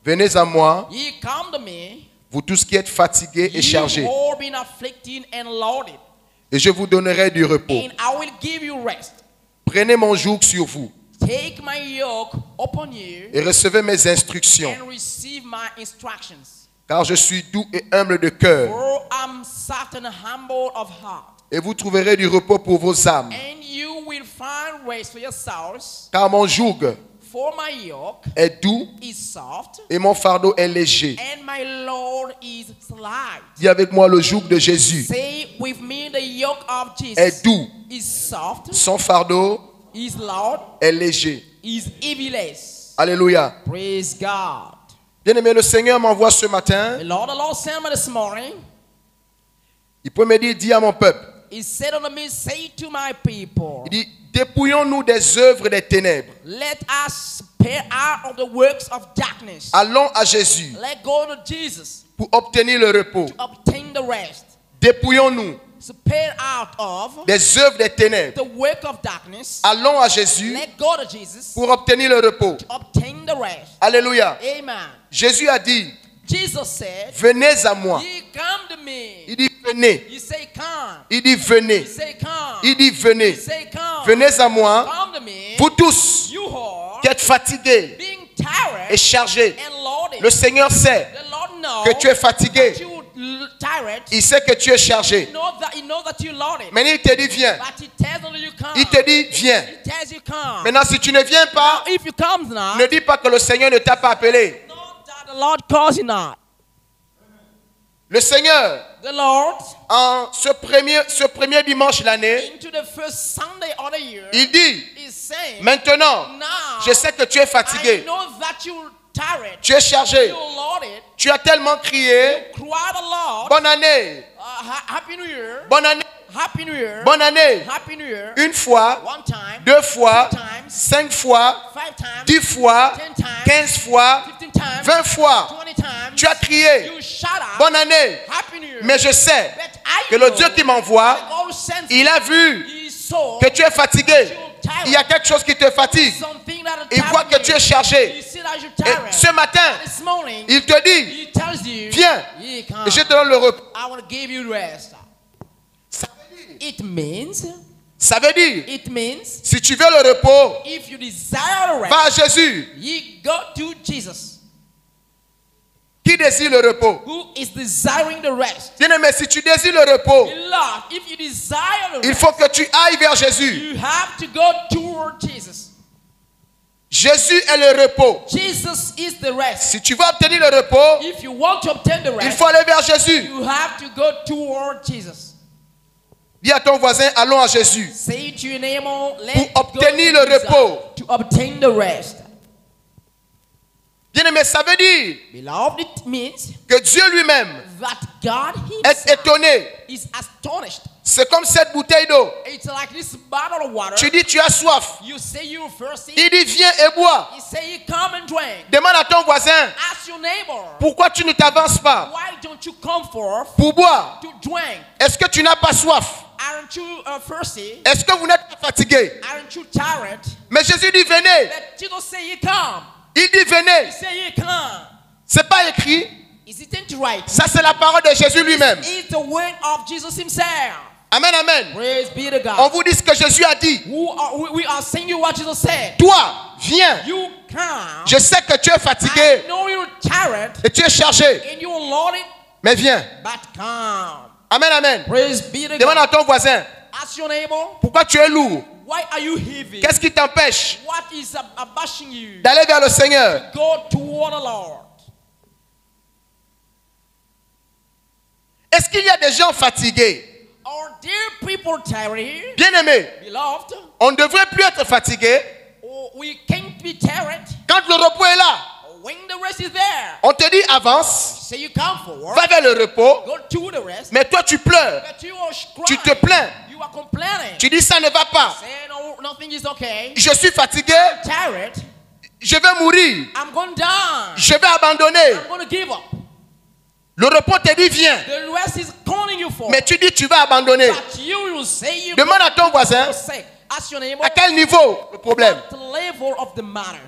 Venez à moi, Ye come to me, vous tous qui êtes fatigués et you chargés, all been afflicted and loaded, et je vous donnerai du repos. and I will give you rest. Prenez mon joug sur vous Take my yoke upon you et recevez mes instructions, and receive my instructions. car je suis doux et humble de cœur, For I'm soft and humble of heart, et vous trouverez du repos pour vos âmes. and you will find rest for your souls. Car mon joug For my yoke est doux is soft, et mon fardeau est léger. and my load is light. Dis avec moi, le joug de Jésus Say with me, the yoke of Jesus est doux, is soft, son fardeau is loud, est léger. is heaviless. Alléluia. Praise God. Bien-aimé, le Seigneur m'envoie ce matin. The Lord sent me this morning. Il peut me dire, dis à mon peuple. He said unto me, say to my people, Il dit, dépouillons-nous des œuvres des ténèbres. let us spare out of the works of darkness. Allons à Jésus Let go to Jesus pour obtenir le repos. to obtain the rest. Dépouillons-nous Spare out of des œuvres des ténèbres. the work of darkness. Allons à Jésus Let go to Jesus pour obtenir le repos. to obtain the rest. Alléluia. Amen. Jésus a dit, Jesus said, venez à moi. ye come to me. Il dit, venez. You say come. Il dit, venez. You say come. Il dit, venez. You say come. Venez à moi, Come to me. vous tous You who qui êtes fatigués being tired et chargés. and loaded. Le Seigneur sait The Lord knows que tu es fatigué. that you tired. Il sait que tu es chargé. He knows that you loaded. Mais il te dit, viens. But he tells you come. Il te dit, viens. He tells you come. Maintenant, si tu ne viens pas, Now, if you come now, ne dis pas que le Seigneur ne t'a pas appelé. not that the Lord calls you not. Le Seigneur, The Lord, en ce premier dimanche de l'année, into the first Sunday of the year, il dit, is saying, maintenant, now, je sais que tu es I fatigué, know that you're tired. tu es chargé, You're loaded. tu as tellement crié, Cry the Lord. bonne année, Happy New Year. bonne année, Happy New Year. bonne année, Happy New Year. une fois, One time. 2 fois, 5 fois, 5 times. 10 fois, 10 times. 15 fois, 15 times. 20 fois, 20 times. tu as crié, You shout out. bonne année, Happy New Year. mais je sais But I que le know Dieu qui m'envoie, that God sends il a vu He saw que tu es fatigué, il y a quelque chose qui te fatigue, something that il voit que tu es chargé, He see that you're et tired. ce matin, This morning, il te dit, He tells you, viens, "Ye come. et je te donne le repos. I want to give you rest." Ça veut dire, It means si tu veux le repos, if you desire the va à rest, Jésus. ye go to Jesus, Qui désire le repos? who is desiring the rest. Bien-aimé, si tu désires le repos, Beloved, if you desire the il rest, faut que tu ailles vers Jésus. you have to go toward Jesus. Jésus est le repos. Jesus is the rest. Si tu veux obtenir le repos, If you want to obtain the il rest, faut aller vers Jésus. you have to go toward Jesus. Dis à ton voisin, allons à Jésus. Say to your neighbor, let's Pour go obtenir to le Jesus repos. to obtain the rest. Bien-aimé, ça veut dire Beloved, it means que Dieu lui-même that God est Himself étonné. is astonished. C'est comme cette bouteille d'eau. It's like this bottle of water. Tu dis, tu as soif. You say you're thirsty. Il dit, viens et bois. He say you come and drink. Demande à ton voisin, Ask your neighbor, pourquoi tu ne t'avances pas why don't you come forth pour boire? to drink? Est-ce que tu n'as pas soif? Aren't you thirsty? Est-ce que vous n'êtes pas fatigué? Aren't you tired? Mais Jésus dit, venez. Let Jesus say you come. Il dit, venez. He say you come. C'est pas écrit. Is it ain't right? Ça, c'est la parole de Jésus lui-même. It's the word of Jesus Himself. Amen, amen. Praise be to On God. vous dit ce que Jésus a dit. We are saying you what Jesus said. Toi, viens. You come. Je sais que tu es I fatigué know you're tired et tu es chargé. and you're loaded, Mais viens. but come. Amen, amen. Praise be to Demande God. à ton voisin, Ask your neighbor, pourquoi tu es lourd? why are you heavy? Qu'est-ce qui t'empêche What is abashing you? d'aller vers le Seigneur? Go toward the Lord. Est-ce qu'il y a des gens fatigués? Are there people tired here? Bien-aimés, Beloved, on ne devrait plus être fatigué we can't be tired quand le repos est là. when the rest is there. On te dit avance, Say you come forward, va vers le repos, go to the rest, mais toi tu pleures, but you are tu te crying. plains, You are complaining. tu dis ça ne va pas. Say no, nothing is okay. Je suis fatigué, Tired. je vais mourir, I'm going down. je vais abandonner. I'm going to give up. Le repos te dit viens, The rest is calling you for. mais tu dis tu vas abandonner. But you will say you Demande à ton voisin, forsake. Ask your neighbor à quel niveau le problème? what the level of the matter.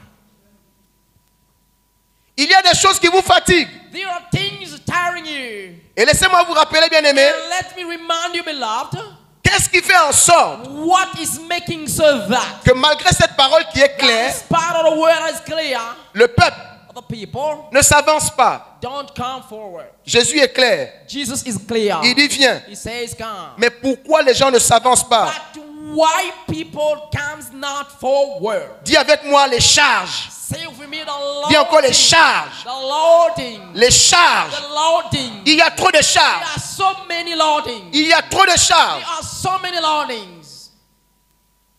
Il y a des choses qui vous fatiguent. There are things tiring you. Et laissez-moi vous rappeler, bien-aimés, And let me remind you, beloved, qu'est-ce qui fait en sorte what is making so that que malgré cette parole qui est claire, despite of the word is clear, le peuple the people ne s'avance pas. don't come forward. Jésus est clair. Jesus is clear. Il dit viens. He says come. Mais pourquoi les gens ne s'avancent pas? But why people comes not forward? Dis avec moi les charges. Say with me the Dis encore les loading. charges. The loading. Les charges. The loading. Il y a trop de There charges. are so many loadings. Il y a trop de There charges. are so many loadings.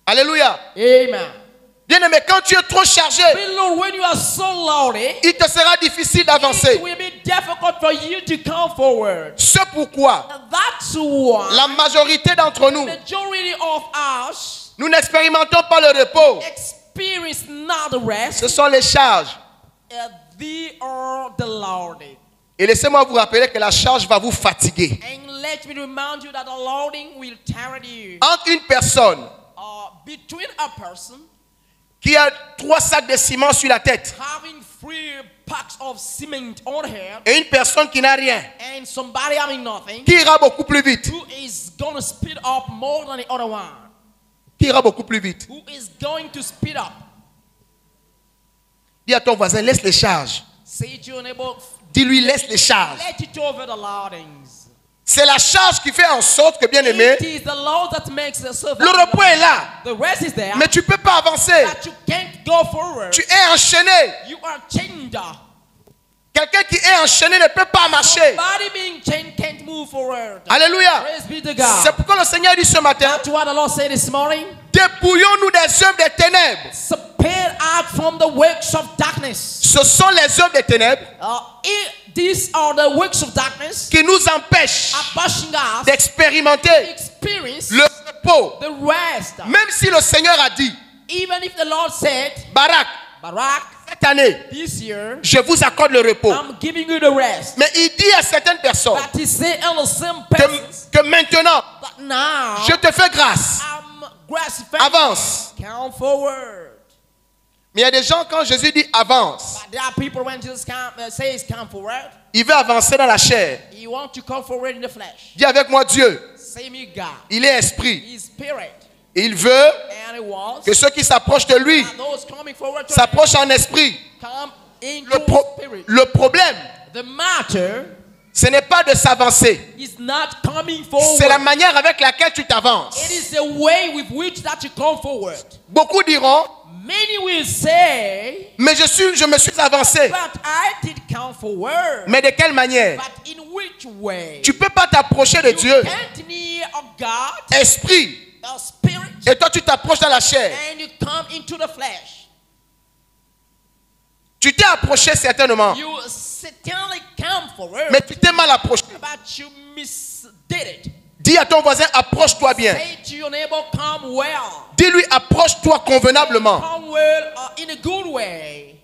Alléluia. Amen. Bien-aimé, quand tu es trop chargé, Beloved, when you are so loaded, il te sera difficile it d'avancer. will be difficult for you to come forward. C'est pourquoi And that's why la majorité d'entre nous, majority of us nous n'expérimentons pas le repos. experience not the rest. Ce sont les charges. They are the loading. Et laissez-moi vous rappeler que la charge va vous fatiguer. And let me remind you that the loading will tire you. Entre une personne Between a person qui a 3 sacs de ciment sur la tête having 3 packs of cement on her et une personne qui n'a rien, and somebody having nothing, qui ira beaucoup plus vite, who is going to speed up more than the other one, qui ira beaucoup plus vite. who is going to speed up. Dis à ton voisin, laisse les charges. Say to your neighbor, Dis-lui, laisse les charges. let it over the loadings. C'est la charge qui fait en sorte que, bien aimé, It is the load that makes the surface. le repos est là, The rest is there, mais tu ne peux pas avancer. but you can't go forward. Tu es enchaîné. You are chained up. Quelqu'un qui est enchaîné ne peut pas marcher. Somebody being chained can't move forward. Alléluia. Praise be to C'est God. pourquoi le Seigneur dit ce matin, That's what the Lord said this morning. dépouillons-nous des œuvres des ténèbres. Spare out from the works of darkness. Ce sont les œuvres des ténèbres These are the works of darkness qui nous empêchent are pushing us to d'expérimenter experience le repos. the rest. Même si le Seigneur a dit, Even if the Lord said, Barak, Barak, cette année, this year, je vous accorde le repos. I'm giving you the rest. Mais il dit à certaines personnes But he said on the same persons que maintenant, that now je te fais grâce. I'm grasping. Avance. Come forward. Mais il y a des gens, quand Jésus dit avance, But there are people when Jesus says come forward, il veut avancer dans la chair. he wants to come forward in the flesh. Dis avec moi, Dieu, Say me God. il est esprit. He is spirit. Et il veut And he wants que ceux qui s'approchent de lui that those coming forward to s'approchent en esprit. come into spirit. Le problème, The matter ce n'est pas de s'avancer. is not coming forward. C'est la manière avec laquelle tu It t'avances. is the way with which that you come forward. Beaucoup diront, Many will say, mais je me suis avancé. but I did come forward. Mais de quelle manière? But in which way? Tu ne peux pas t'approcher de You Dieu, can't near a God, esprit, a spirit, et toi tu t'approches dans la chair. and you come into the flesh. Tu t'es approché certainement, You certainly come forward, mais tu t'es mal approché. but you misdid it. Dis à ton voisin, approche-toi bien. Say to your neighbor, come well. Dis-lui, approche-toi convenablement. Come well in a good way.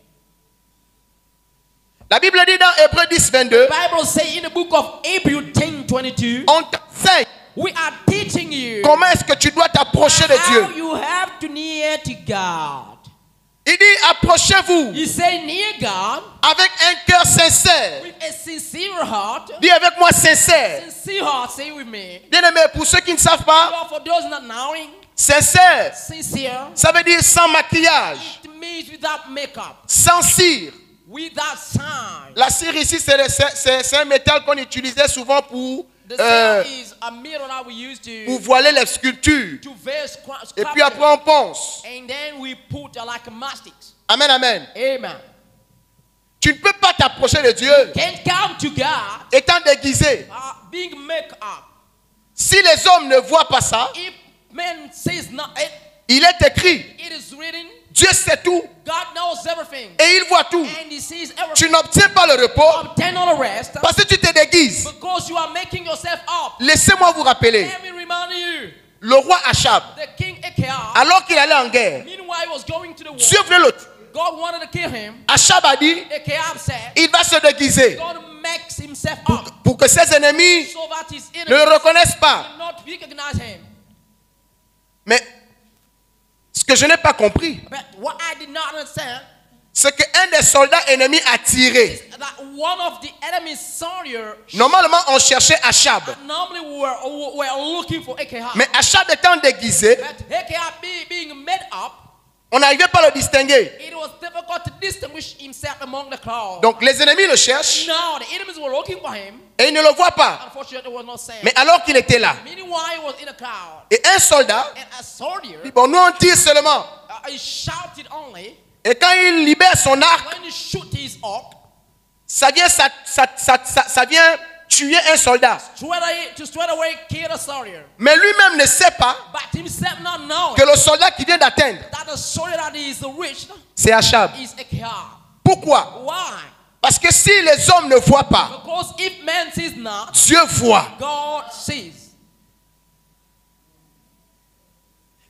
La Bible dit dans Hébreux 10, 22, The Bible says in the book of Hebrews 10:22, on t'enseigne we are teaching you comment est-ce que tu dois t'approcher de how Dieu. you have to near to God. Il dit, approchez-vous You say near God avec un cœur sincère. with a sincere heart. Dis avec moi sincère. Sincere heart, say with me. Bien aimé, pour ceux qui ne savent pas, But for those not knowing, sincère, sincere, ça veut dire sans maquillage, it means without makeup, sans cire. without sign. La cire ici, c'est un métal qu'on utilisait souvent pour The sign is a mirror that we use pour to voiler les sculptures. veil Et puis après, on ponce. and then we put like a mastic. Amen, amen. Amen. Tu ne peux pas t'approcher de Dieu Can't come to God étant déguisé. being make up. Si les hommes ne voient pas ça, If man says not it, il est écrit. it is written. Dieu sait tout God knows everything, et il voit tout. and He sees Tu everything. n'obtiens pas le repos Obtain all the rest parce que tu te déguises. because you are making yourself up. Laissez-moi vous rappeler, Let me remind you, le roi Achab, the king Achab, alors qu'il allait en guerre, meanwhile he was going to the war. Dieu voulait le tuer. God wanted to kill him. Achab a dit, Achab said, il va se déguiser God makes himself up pour que ses ennemis so that his ne le enemies reconnaissent pas. will not recognize him. Mais ce que je n'ai pas compris, But what I did not understand, c'est qu'un des soldats ennemis a tiré. that one of the enemy soldiers Normalement, on cherchait Achab. normally were looking for Ahab. Mais Achab étant déguisé, But Ahab being made up, on n'arrivait pas à le distinguer. it was difficult to distinguish himself among the crowd. Donc les ennemis le cherchent Now the enemies were looking for him. et ils ne le voient pas. Unfortunately, it was not seen. Mais alors qu'il était là, Meanwhile, he was in a crowd, et un soldat and a soldier dit, bon, nous on tire seulement. he shouted only. Et quand il libère son arc, When he shoot his up, ça vient tuer un soldat. straight away kill a soldier. Mais lui-même ne sait pas But himself not knowing que le soldat qui vient d'atteindre, that the soldier that is reached c'est Achab. is Ahab. Pourquoi? Why? Parce que si les hommes ne voient pas, Because if man sees not, Dieu voit. God sees.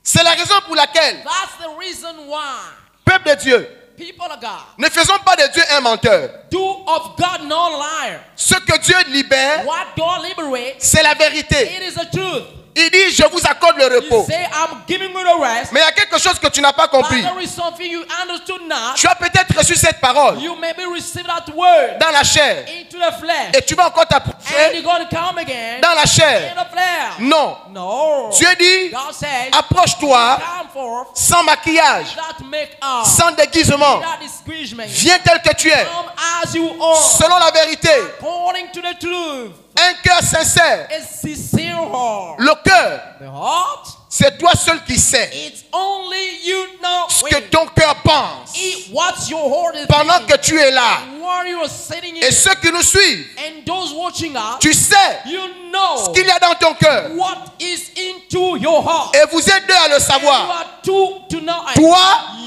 C'est la raison pour laquelle, That's the reason why peuple de Dieu, people of God ne faisons pas de Dieu un menteur. do of God no liar. Ce que Dieu libère, What God liberates, c'est la vérité. it is the truth. Il dit, je vous accorde le He repos. say, I'm giving you the rest. Mais il y a quelque chose que tu n'as pas But compris. there is something you understood not. Tu as peut-être reçu cette parole You maybe receive that word dans la chair into the flesh. et tu vas encore And t'approcher you're going to come again dans la in chair. the flesh. Non. No. Dieu dit, God says, approche-toi come forth sans maquillage, without make-up, sans déguisement. without discouragement. Viens tel que tu es, Come as you are, selon la vérité. according to the truth. Un cœur sincère. A sincere heart. Le cœur, The heart, c'est toi seul qui sais it's only you know ce que ton cœur pense what your heart is pendant thinking. que tu es là. While you are sitting Et here, ceux qui nous suivent, and those watching us, tu sais you know ce qu'il y a dans ton cœur. what is into your heart. Et vous êtes deux à le And you savoir. are two to know it. Toi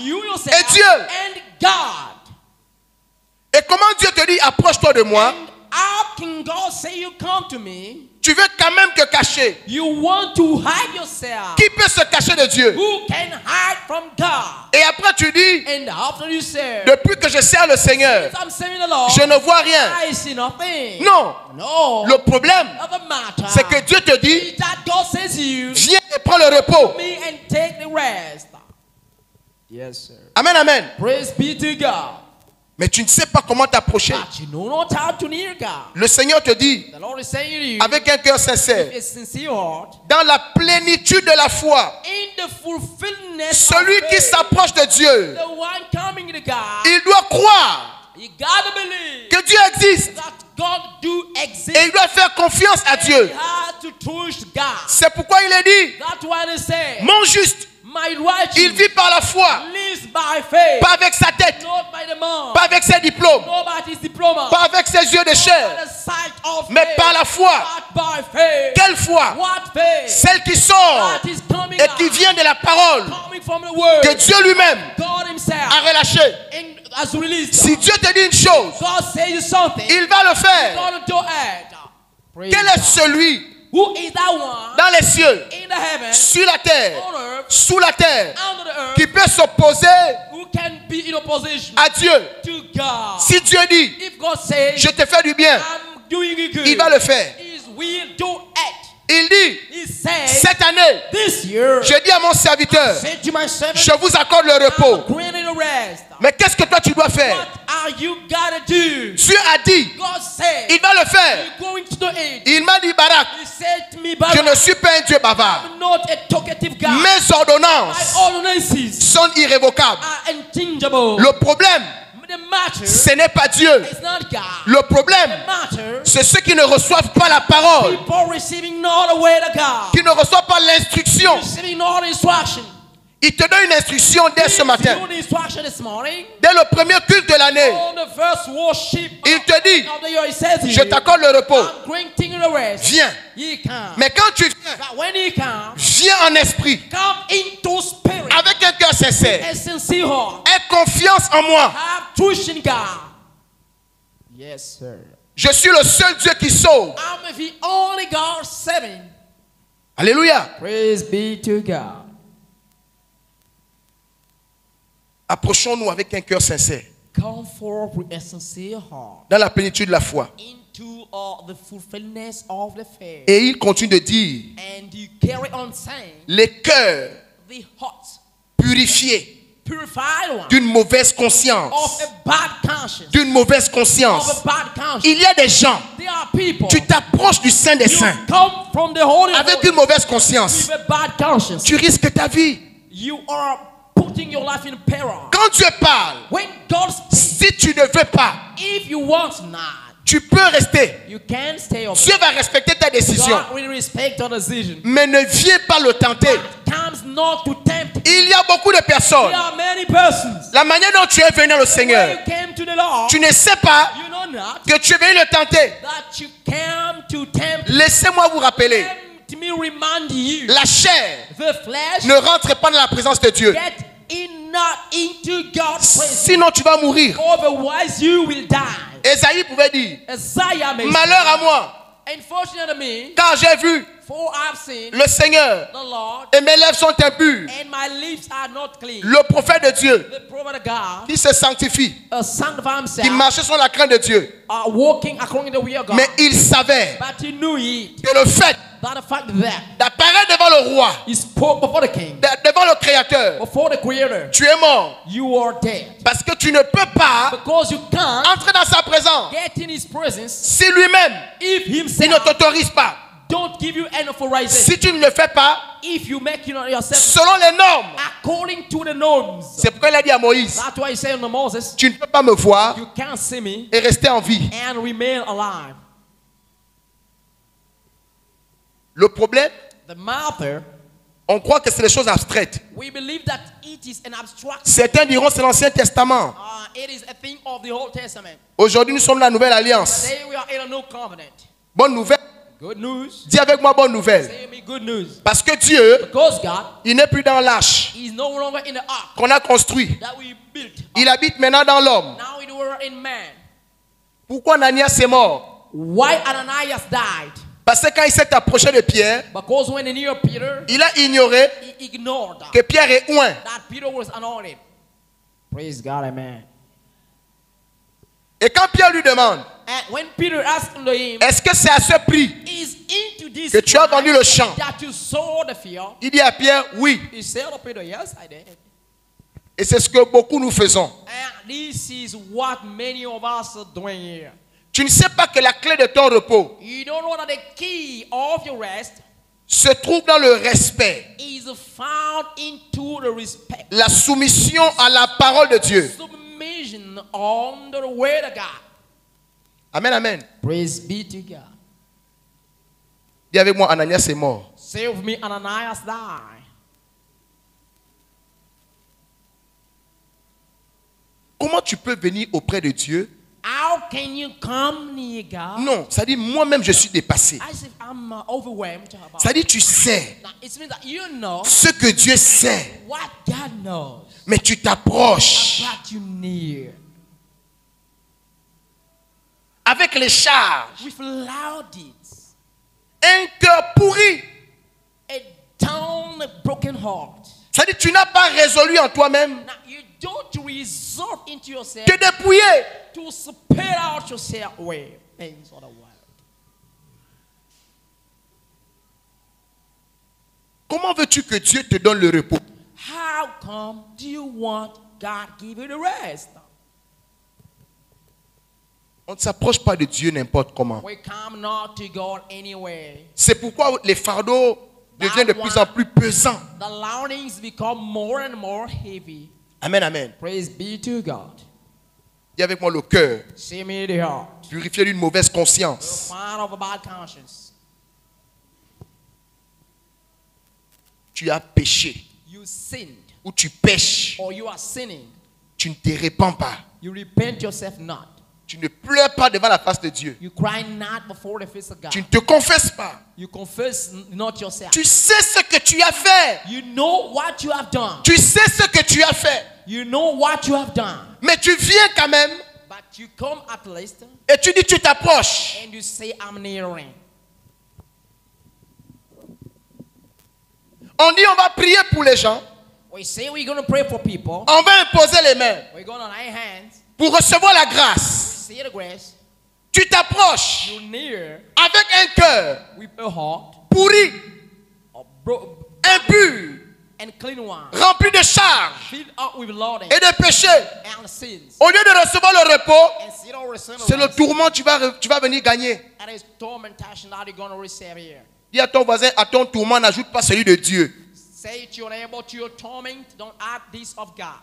You yourself et Dieu. and God. Et comment Dieu te dit, approche-toi de moi, And how can God say you come to me? tu veux quand même te cacher. You want to hide yourself. Qui peut se cacher de Dieu? Who can hide from God? Et après tu dis, And after you say, depuis que je sers le Seigneur, I'm serving the Lord, je ne vois rien. I see nothing. Non. No. Le problème, Other matter c'est que Dieu te dit, is that God says to you, viens et prends le repos. me and take the rest. Yes, sir. Amen, amen. Praise be to God. Mais tu ne sais pas comment t'approcher. But you know not how to near God. Le Seigneur te dit, The Lord is saying to you, avec un cœur sincère, with a sincere heart, dans la plénitude de la foi, in the fulfillment celui of qui faith, s'approche de Dieu, the one coming to God, il doit croire you gotta believe que Dieu existe. that God do exist. Et il doit faire confiance à And Dieu. he had to trust God. C'est pourquoi il est dit, That's why they say, mon juste, my righteous il vit par la foi, lives by faith, pas avec sa tête, not by the man, pas avec ses diplômes, not by his diploma, pas avec ses yeux de by chair, the sight of mais faith, par la foi. but by faith. Quelle foi? What faith? Celle qui sort That is coming et qui out, vient de la parole coming from the word. que Dieu lui-même God himself a relâchée. has released. Si Dieu te dit une chose, God says something, il va le faire. God will do it. Praise Quel est God. celui Who is that one dans les cieux, in the heavens, sur la terre, on earth, sous la terre, under the earth, qui peut s'opposer who can be in opposition à Dieu? to God? Si Dieu dit, If God says, je te fais du bien, I'm doing you good, il va le faire. He will do it. Il dit, He says, cette année, this year, je dis à mon serviteur, say to my servant, je vous accorde le repos. I'm granting the rest. Mais qu'est-ce que toi tu dois faire? What are you gotta do? Dieu a dit, God said, il va le faire. you're going to do it. Il m'a dit, Barak, He said to me, je Barak, ne suis pas un Dieu bavard. I'm not a talkative God. Mes My ordonnances ordinances sont irrévocables. are unchangeable. Le problème, The matter ce n'est pas Dieu. is not God. Le problème, The matter, c'est ceux qui ne reçoivent pas la parole, people receiving not the way to God, qui ne reçoivent pas l'instruction. receiving not the instruction. Il te donne une instruction dès ce matin. You the instruction this morning. Dès le premier culte de l'année, On the first worship il te dit, of the year, he says je here, t'accorde le repos. I'm granting you the rest. Viens. He come. Mais quand tu viens, But when he comes, viens en esprit, come into spirit, avec un cœur sincère. a sincere heart. Aie confiance en moi. Have trust in God. Yes, sir. Je suis le seul Dieu qui sauve. I'm the only God saving. Alléluia. Praise be to God. Approchons-nous avec un cœur sincère, Come forth with a sincere heart dans la plénitude de la foi. into the fulfillment of the faith. Et il continue de dire, And you carry on saying, les cœurs the heart purifiés purified one, d'une mauvaise of conscience. a bad conscience, D'une mauvaise of conscience. a bad conscience. Il y a des gens, There are people. tu t'approches du Saint des You Saints come from the Holy of avec Holies une mauvaise conscience. with a bad conscience. Tu risques ta vie. You are putting your life in peril. Quand Dieu parle, When God speaks, si tu ne veux pas, if you want not, tu peux rester. you can stay over. Dieu va respecter ta décision. God will respect your decision. Mais ne viens pas le tenter. But comes not to tempt. Il y a beaucoup de personnes. There are many persons. La manière dont tu es venu au When Seigneur, you came to the Lord, tu ne sais pas you know not que tu es venu le tenter. that you came to tempt. Laissez-moi vous rappeler, Let me remind you, la chair the flesh ne rentre pas dans la présence de Dieu. get in not into God's presence. Sinon tu vas mourir. Otherwise, you will die. Esaïe pouvait dire, Isaiah may malheur à moi, say, unfortunately to me, car j'ai vu for I've seen le Seigneur the Lord, et mes lèvres sont impures. and my lips are not clean. Le prophète de Dieu The prophet of God, qui se sanctifie, sanctify qui himself, marchait sur la crainte de Dieu. walking according to the will of God. Mais il savait But he knew it, que le fait that the fact that d'apparaître devant le roi, he spoke before the king, devant le Créateur, before the creator, tu es mort. you are dead. Parce que tu ne peux pas Because you can't entrer dans sa présence get in his presence si lui-même, if il ne himself t'autorise pas. don't give you any authorization. Si tu ne le fais pas, If you make yourself selon les normes, according to the norms. c'est pourquoi il a dit à Moïse, That's why he said to Moses, tu ne peux pas me voir you can't see me et rester en vie. and remain alive. Le problème, The matter, on croit que c'est des choses abstraites. we believe that it is an abstract. Certains diront c'est l'Ancien Testament. It is a thing of the Old Testament. Aujourd'hui, nous sommes dans la Nouvelle Alliance. Today we are in a new covenant. Bonne nouvelle. Good news. Dis avec moi bonne nouvelle. Say me good news. Parce que Dieu, Because God il n'est plus dans l'arche is no longer in the ark qu'on a construit. that we built. Il habite maintenant dans l'homme. Now we were in man. Pourquoi Ananias est mort? Why Ananias died? Parce que quand il s'est approché de Pierre, Because when he knew Peter, il a ignoré he ignored que Pierre est oint. that Peter was anointed. Praise God, amen. Et quand Pierre lui demande, And when Peter asked him, est-ce que c'est à ce prix is into this que tu as vendu le champ? that you saw the field? Il dit à Pierre, oui. He said to Peter, yes, I did. Et c'est ce que beaucoup nous faisons. And this is what many of us are doing here. Tu ne sais pas que la clé de ton repos You don't know that the key of your rest se trouve dans le respect, is found into the respect, la soumission à la parole de Dieu. submission on the word of God. Amen, amen. Praise be to God. Dis avec moi, Ananias est mort. Say with me, Ananias died. Comment tu peux venir auprès de Dieu? How can you come near God? Non, ça dit moi-même je suis dépassé. As if I'm overwhelmed about Ça dit tu sais Now, it means that you know ce que Dieu sait, what God knows, mais tu t'approches but you near. avec les charges, With loud deeds, un cœur pourri. a down, a broken heart. Ça dit tu n'as pas résolu en toi-même Now, you don't resolve into yourself te dépouiller. to spare out yourself away things of the world. Comment veux-tu que Dieu te donne le repos? How come do you want God give you the rest? On ne s'approche pas de Dieu n'importe comment. We come not to God anyway. C'est pourquoi les fardeaux deviennent de plus en plus pesants. The loadings become more and more heavy. Amen, amen. Praise be to God. Dis avec moi le cœur, See me the heart. purifié d'une mauvaise conscience. Fine of a bad conscience. Tu as péché You sinned ou tu pêches, or you are sinning. tu ne te répands pas. You repent yourself not. Tu ne pleures pas devant la face de Dieu. You cry not before the face of God. Tu ne te confesses pas. You confess not yourself. Tu sais ce que tu as fait. You know what you have done. Tu sais ce que tu as fait. You know what you have done. Mais tu viens quand même But you come at least et tu dis tu t'approches. and you say, I'm nearing. On dit on va prier pour les gens. We say we're going to pray for people. On va imposer les mains We're going to lay hands. pour recevoir la grâce. See the grace. Tu t'approches You're near avec un cœur with a heart pourri, or impur, and clean one, rempli de charges filled up with loading et de péchés. and sins. Au lieu de recevoir le repos, Instead of receiving c'est le rest, tourment que tu vas venir gagner. and it's tormentation that you're going to receive here. Dis à ton voisin, à ton tourment, n'ajoute pas celui de Dieu. Say to your neighbor, to your torment, don't add this of God.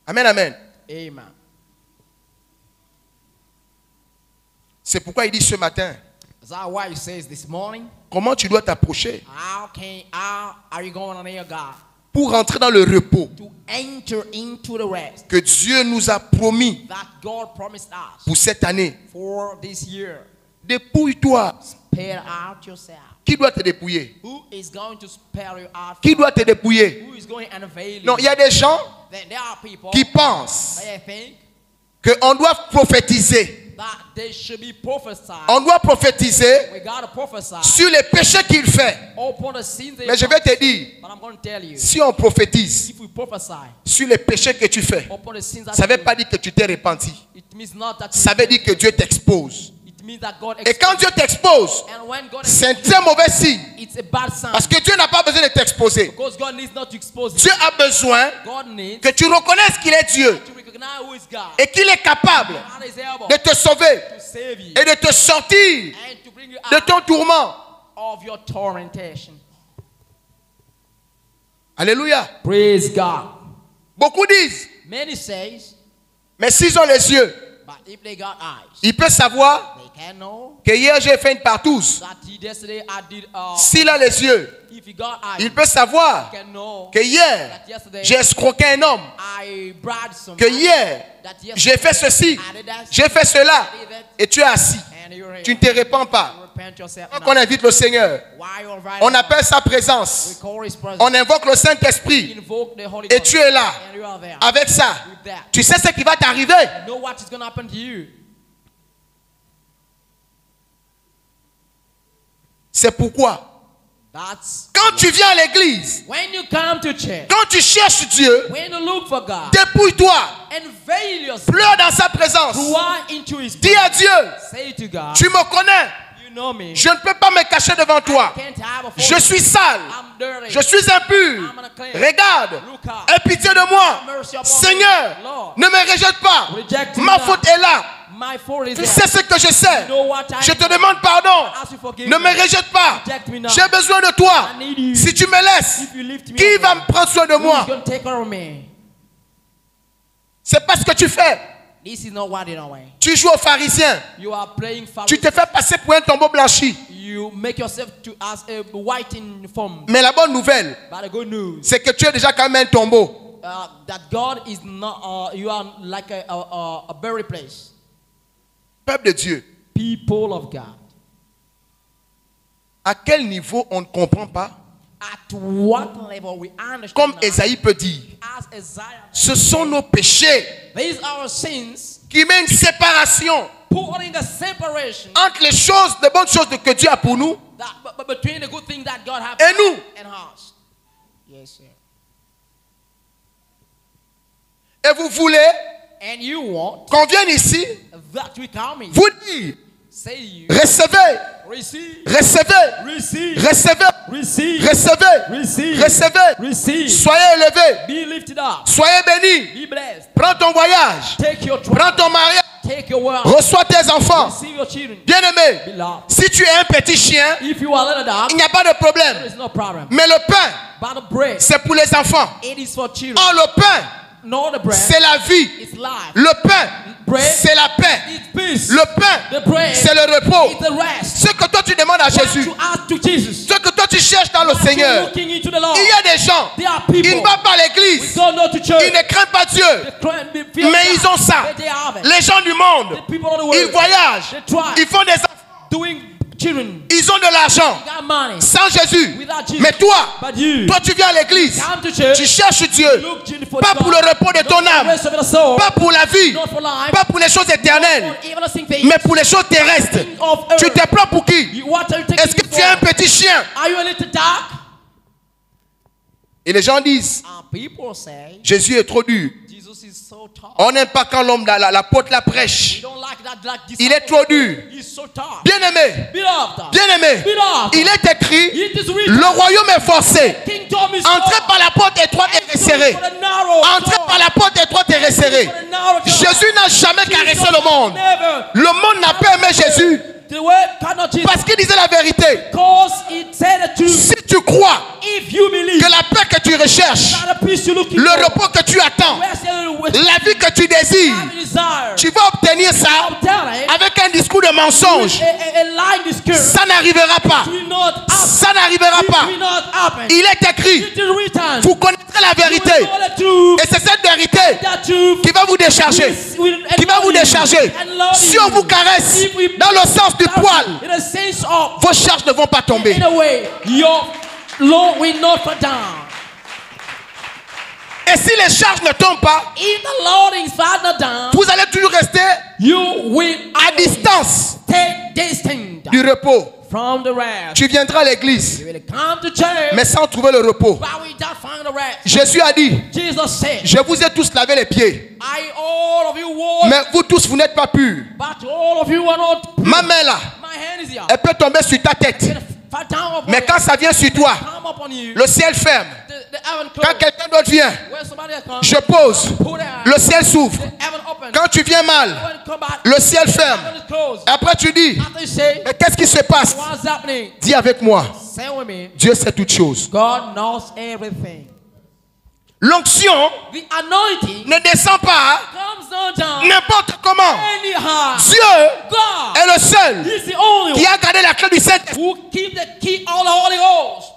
Amen, amen. Amen. C'est pourquoi il dit ce matin, Is that why he says this morning? comment tu dois t'approcher How are you going to near God? pour rentrer dans le repos To enter into the rest que Dieu nous a promis that God promised us pour cette année. for this year. Dépouille-toi. Spare out yourself. Qui doit te dépouiller? Who is going to spare you out? Qui doit te dépouiller? Who is going to unveil Non, you? il y a des gens Then there are people qui pensent they think qu'on doit prophétiser. that they should be prophesied. On doit prophétiser We got to prophesy sur les péchés qu'il fait. upon the sins they Mais je vais te dire, But I'm going to tell you, si on prophétise if we prophesy sur les péchés que tu fais, upon the sins that ça ne veut you pas dire que tu t'es repenti. do, it means not that Ça veut dire que Dieu t'expose. it means that God Et quand Dieu t'expose, and when God c'est un très mauvais signe. it's a bad sign. Parce que Dieu n'a pas besoin de t'exposer. Because God needs not to expose you. Dieu a besoin God needs que tu reconnaisses qu'il est Dieu to recognize who is God. et qu'il est capable God is able de te sauver to save you et de te sortir and to bring you de out ton tourment. of your tormentation. Alléluia. Praise God. Beaucoup disent, Many says, mais s'ils ont les yeux, but if they got eyes, ils peuvent savoir they can know que hier j'ai fait une partouze. that yesterday I did. S'il a les yeux, If he got eyes, il peut savoir he can know que hier that yesterday j'ai escroqué un homme, I bribed some. que hier That j'ai fait ceci, I did that, j'ai fait cela, et tu es assis. and you're here. Tu ne te répands pas. You repent yourself Quand now. on invite le Seigneur, Why you're right on now, appelle sa we présence, call his presence. on invoque le Saint-Esprit, Invoke the Holy et Ghost. tu es là. And you are there. Avec ça, With that. tu sais ce qui va t'arriver. You know what is going to happen to you. C'est pourquoi, That's quand tu viens à l'église, when you come to church, quand tu cherches Dieu, when you look for God, dépouille-toi, unveil yourself. pleure dans sa présence. Cry into his Dis à presence. Dieu, Say to God, tu me connais, you know me. je ne peux pas me cacher devant toi. I can't hide before Je you. suis sale, I'm dirty. je suis impur. I'm unclean. Regarde, Look up. aie pitié de moi. Have mercy upon Seigneur, me. Lord, ne me rejette pas. reject me Ma not. faute est là. My fault is Tu there. sais ce que je sais. You know what I Je te know. demande pardon. Ask you forgive Ne me. me rejette pas. Reject me not. J'ai besoin de toi. I need you. Si tu me laisses, If you lift me qui up, va me prendre soin de who moi? is going to take care of me? C'est pas ce que tu fais. This is not what you're doing. Tu joues aux pharisiens. You are playing Tu te fais passer pour un tombeau blanchi. You make yourself to as a white in form. Mais la bonne nouvelle, But the good news, c'est que tu es déjà quand même un tombeau. that God is not. You are like a buried place. Peuple de Dieu, People of God. à quel niveau on ne comprend pas? At what level we understand? Comme now, Esaïe peut dire, as Isaiah, ce sont nos péchés these are our sins, qui mettent une séparation putting a separation entre les choses, les bonnes choses que Dieu a pour nous that between the good thing that God has et nous. and us. Yes, sir. Et vous voulez And you want qu'on vienne ici, that we come in. vous dire, Say you recevez, receive, recevez, receive, recevez, receive, recevez, receive, recevez. receive. Soyez élevés, Be lifted up. soyez bénis. Be blessed. Prends ton voyage, Take your prends trial. ton mariage, Take your world. reçois tes enfants. Receive your children. Bien-aimé, Beloved. si tu es un petit chien, If you are a little dog, il n'y a pas de there problème. is no problem. Mais le pain, But the bread, c'est pour les enfants. it is for children. Or le pain, Not the bread, c'est la vie. it's life. Le pain, Bread, c'est la paix. it's peace. Le pain, The bread, c'est le repos. it's the rest. Ce que toi tu demandes à What Jésus, you ask to Jesus. ce que toi tu cherches dans le What you Seigneur. looking into the Lord. Il y a des gens, There are ils people ne vont pas à who l'église, don't know to church. ils ne craignent pas Dieu, They fear mais God, ils ont ça. but they have it. Les gens du monde, The people of the world, ils voyagent, they try ils font des enfants, doing children. ils ont de l'argent Got money. sans Jésus. Without Jesus. Mais toi, But you, toi tu viens à l'église, come to church. tu cherches Dieu, Look for pas God. pour le repos de Not ton for the âme, rest of the soul. pas pour la vie, Not for life. pas pour les choses éternelles, Not for even a thing mais pour les choses terrestres. of earth. Tu te prends pour qui? You, what are you taking Est-ce que me tu es un for? petit chien? Are you a little dog? Et les gens disent, People say Jésus est trop dur. Jesus is so tough. On n'aime pas quand l'homme, la porte la prêche. We don't like that. Like this. Il est trop dur. He's so stop. Bien-aimé, Beloved, bien-aimé, beloved, il est écrit, it is written, le royaume est forcé. kingdom is Entrez par la porte étroite et resserrée. for the narrow Entrez door. par la porte étroite et resserrée. For the narrow door. Jésus n'a jamais caressé le monde. Never. Le monde n'a pas aimé Jésus The word cannot Jesus. parce qu'il disait la vérité. Because it said that you, Si tu crois if you believe, que la paix que tu recherches, not a peace you looking le for, repos que tu attends, where's the la vie que tu désires, desire, tu vas obtenir ça I'm telling avec un discours de mensonge. a lying discourse. Ça n'arrivera pas. It will not happen. Ça n'arrivera It pas. will not happen. Il est écrit, It is written. vous connaîtrez la You will vérité. know the truth. Et c'est cette vérité That truth qui va vous décharger. Qui va vous décharger. Si on vous caresse dans le sens du poil, in a sense of, vos charges ne vont pas tomber. in a way, your Lord will not fall down. Et si les charges ne tombent pas, If the Lord is father down, vous allez toujours rester you will à distance stay distant du repos. from the rest. Tu viendras à l'église, You will come to church, mais sans trouver le repos. but without find the rest. Jésus a dit, Jesus said, je vous ai tous lavé les pieds, all of you washed, mais vous tous, vous n'êtes pas purs. but all of you are not. Ma main là, My hand is here. elle peut tomber sur ta tête. It fall down upon Mais you. quand ça vient sur toi, Come upon you. le ciel ferme. The heaven Quand closed. quelqu'un d'autre vient, When somebody has come, je pose, put their le ciel s'ouvre. the heaven open. Quand tu viens mal, When you come back, le ciel the ferme. heaven is closed. Et après tu dis, After you say, mais qu'est-ce qui se passe? what's happening? Dis avec moi, Say with me. Dieu sait toutes choses. God knows everything. L'onction The anointing ne descend pas comes not down n'importe comment. anyhow. Dieu God est le seul is the only qui one a gardé la clé du Saint-Esprit. who keep the key of the Holy Ghost.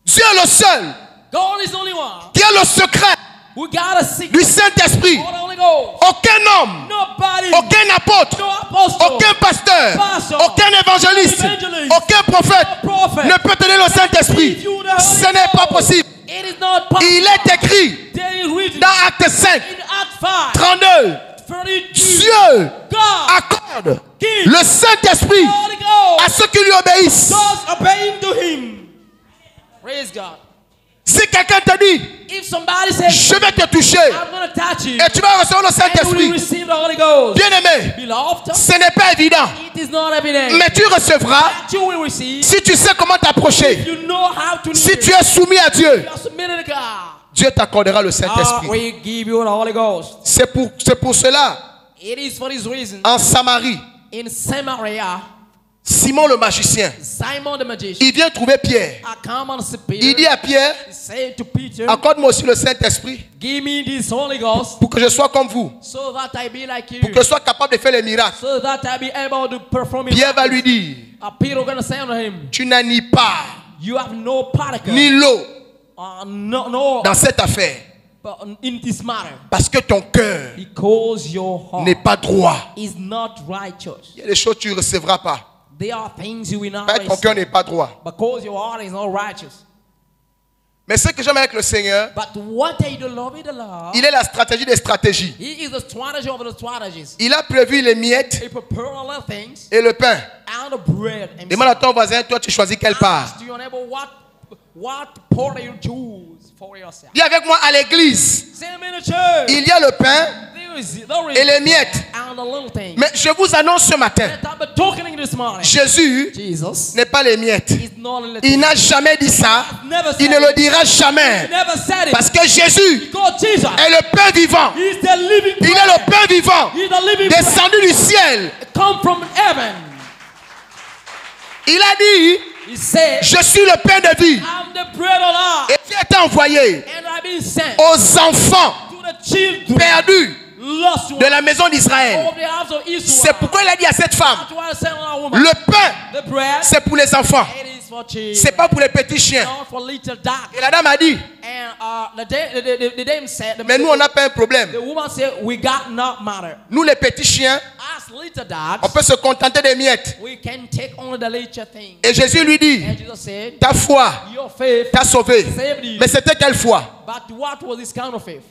Dieu est le seul God is the only one qui a le secret who got a secret du Saint-Esprit. of the Holy Ghost. Aucun homme, Nobody, aucun apôtre, no apostle, aucun pasteur, pastor, aucun évangéliste, evangelist, aucun prophète no prophet ne peut tenir le Saint-Esprit. Ce n'est pas possible. It is not possible. Il est écrit There is written dans Acte 5, in Act 5, 32, 32, Dieu God accorde give le Saint-Esprit the Holy Ghost à ceux qui lui obéissent. those obeying to Him. Praise God. Si quelqu'un te dit, If somebody says, je vais te toucher, I'm going to touch you, et tu vas recevoir le and you will Saint-Esprit, receive the Holy Ghost. bien-aimé, Beloved, ce n'est pas évident. it is not evident Mais tu recevras that you will receive si tu sais comment t'approcher. if you know how to Si live. tu es soumis à Dieu, You are submitted to God. Dieu t'accordera le God Saint-Esprit. will give you the Holy Ghost. C'est pour cela, It is for this reason. en Samarie, In Samaria, Simon le magicien, Simon the magician, il vient trouver Pierre. I come and see Il Peter. dit à Pierre, He said to Peter, accorde-moi aussi le Saint-Esprit give me this Holy Ghost pour que je sois comme vous, so that I be like you, pour que je sois capable de faire les miracles. so that I be able to perform it. Pierre va lui dire, Peter going to say unto him, tu n'as ni part, you have no particle, ni l'eau no, dans cette affaire, but in this matter, parce que ton cœur because your heart n'est pas droit. is not righteous. Il y a des choses que tu ne recevras pas, There are things you will not parce que ton cœur receive n'est pas droit. because your heart is not righteous. Mais ce que j'aime avec le Seigneur, But what I do love the Lord, il est la stratégie des stratégies. He is the strategy of the strategies. Il a prévu les miettes He prepared all the things et le pain. and the bread. And Demande à ton voisin, toi tu choisis quelle part. ask your neighbor what part you choose for yourself. Dis avec moi, à l'église, Same in the church. il y a le pain There is et les miettes. and the little things. Mais je vous annonce ce matin, That I've been talking this morning. Jésus Jesus n'est pas les miettes. is not a little Il n'a jamais dit ça. never said Il ne le it. dira jamais. Never said it. Parce que Jésus Because Jesus est le pain vivant. is the living Il est bread. le pain vivant, He is the living bread. descendu du ciel. Come from heaven. Il a dit, He said, je suis le pain de vie. I'm the bread of life. Et tu été envoyé And I've been sent aux enfants to the children perdus lost de la maison d'Israël. of the house of Israel. C'est pourquoi il a dit à cette femme, That's why I said to a woman, le pain, the bread, c'est pour les enfants. it is for children. C'est pas pour les petits chiens. Not for little dogs. Et la dame a dit, And the dame said, mais nous on n'a pas un problème. the woman said, we got not matter. Nous les petits chiens, As little on dogs, peut se contenter des miettes. we can take only the little things. Et Jésus lui dit, And Jesus said, ta foi your faith t'a sauvé. saved you. Mais c'était quelle foi? But what was this kind of faith?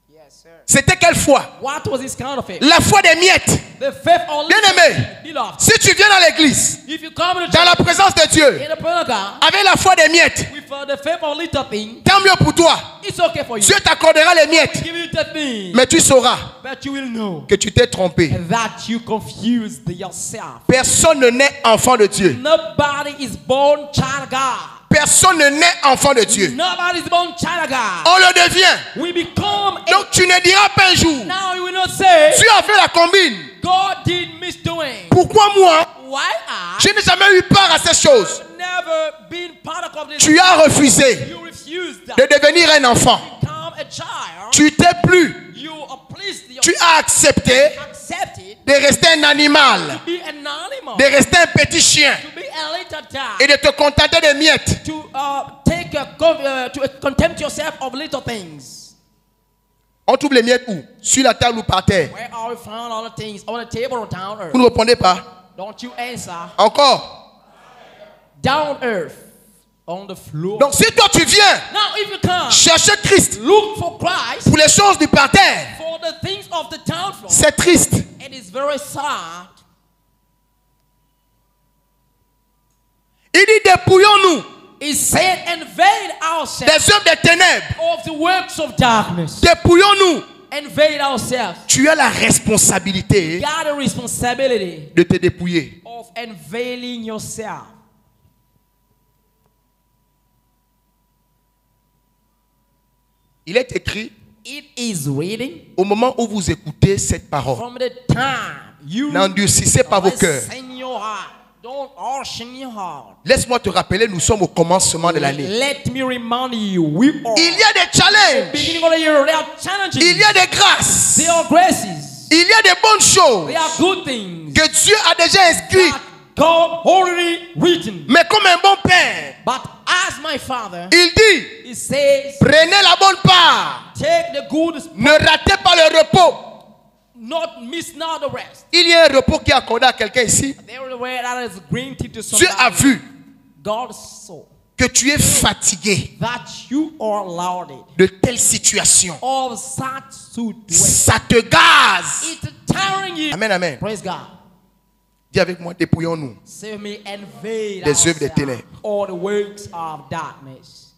Yes, sir. C'était quelle foi? What was this kind of faith? La foi des miettes. The faith of Bien-aimé, beloved. si tu viens dans l'église, If you come to dans la church présence de Dieu, in the prayer of God avec la foi des miettes, with the favor of little thing, tant mieux pour toi. it's okay for you. Dieu t'accordera les miettes. Give you the thing, Mais tu sauras but you will know que tu t'es trompé. that you confused yourself. Personne ne naît enfant de Dieu. Nobody is born child of God. Personne ne naît enfant de Dieu. Nobody is born child of God. On le devient. We become. Donc tu ne diras pas un jour, Now you will not say Dieu a fait la combine. God did misdoing. Pourquoi moi, Why I je n'ai jamais eu part à ces choses? never been part of this? Tu as refusé You refused that. de devenir un enfant. Become a child. Tu t'es plu. You are pleased. Tu as accepté Accepted de rester un animal, to be an animal. de rester un petit chien To be a little dog. et de te contenter des miettes. To contempt yourself of little things. On trouve les miettes où? Sur la table ou par terre? Where are we found all the things on the table or down earth? Vous ne répondez pas? Don't you answer. Encore. Down earth, on the floor. Donc si toi tu viens Now, if you come, chercher Christ look for Christ pour les choses du parterre, for the things of the down floor. c'est triste. It is very sad. Il dit dépouillons-nous It said, "Invade ourselves des œuvres des ténèbres. of the works of darkness." Dépouillons-nous. Invade ourselves. Tu as la responsabilité Got a responsibility de te dépouiller. of unveiling yourself. Il est écrit It is reading au moment où vous écoutez cette parole. from the time you N'endurcissez pas vos cœurs. listen your heart. Don't harden your heart. Laisse-moi te rappeler, nous sommes au commencement de l'année. Let me remind you, we are Il y a des challenges. beginning of the year. There are challenges. Il y a des grâces. There are graces. Il y a des bonnes choses There are good things que Dieu a déjà inscrites. that God already written. Mais comme un bon père, But as my Father, il dit, He says, prenez la bonne part. take the good, Ne ratez pas le repos. not miss not the rest. Il y a un repos qui est accordé à quelqu'un ici. There is a way that is granted to Dieu a somebody. vu God saw que tu es fatigué that you are loaded de telles situations. of such sweet way. Ça te gaze. It's tiring you. Amen, amen. Praise God. Dis avec moi, dépouillons-nous Save me invade des œuvres des ténèbres. all the works of darkness.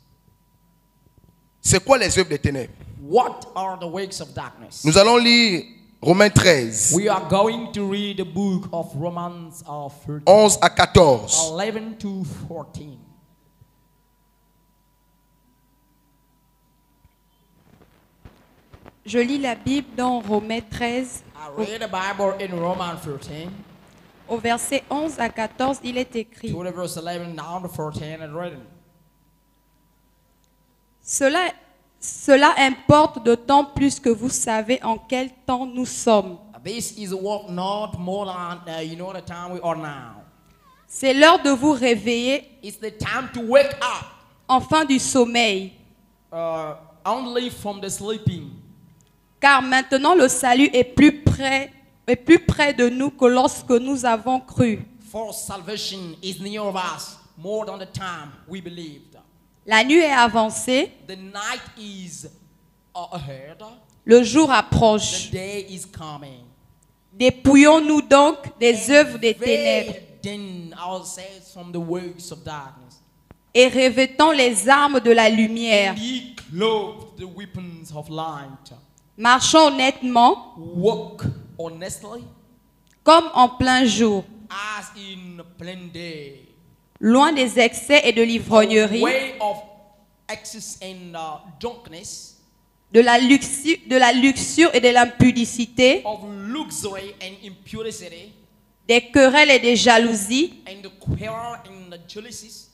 C'est quoi les œuvres des ténèbres? What are the works of darkness? Nous allons lire Romains 13, We are going to read the book of Romans 13, 11 à 14. 11 to 14. Je lis la Bible dans Romains 13, I read the Bible in Romans 13, au verset 11 à 14, il est écrit: to the verse 11 down to 14 and written. Cela importe d'autant plus que vous savez en quel temps nous sommes. This is what not more than you know the time we are now. C'est l'heure de vous réveiller, It's the time to wake up enfin du sommeil, only from the sleeping. car maintenant le salut est plus près de nous que lorsque nous avons cru. For salvation is near of us more than the time we believed. La nuit est avancée, The night is ahead. le jour The approche. day is coming. Dépouillons-nous donc des œuvres des ténèbres Then ourselves from the works of darkness. et revêtons les armes de la lumière. And ye clothe the weapons of light. Marchons honnêtement, Walk honestly comme en plein jour, as in plain day. loin des excès et de l'ivrognerie, Way of excess and drunkenness, de la luxure et de l'impudicité, of luxury and impurity, des querelles et des jalousies, and the quarrel and the jealousies.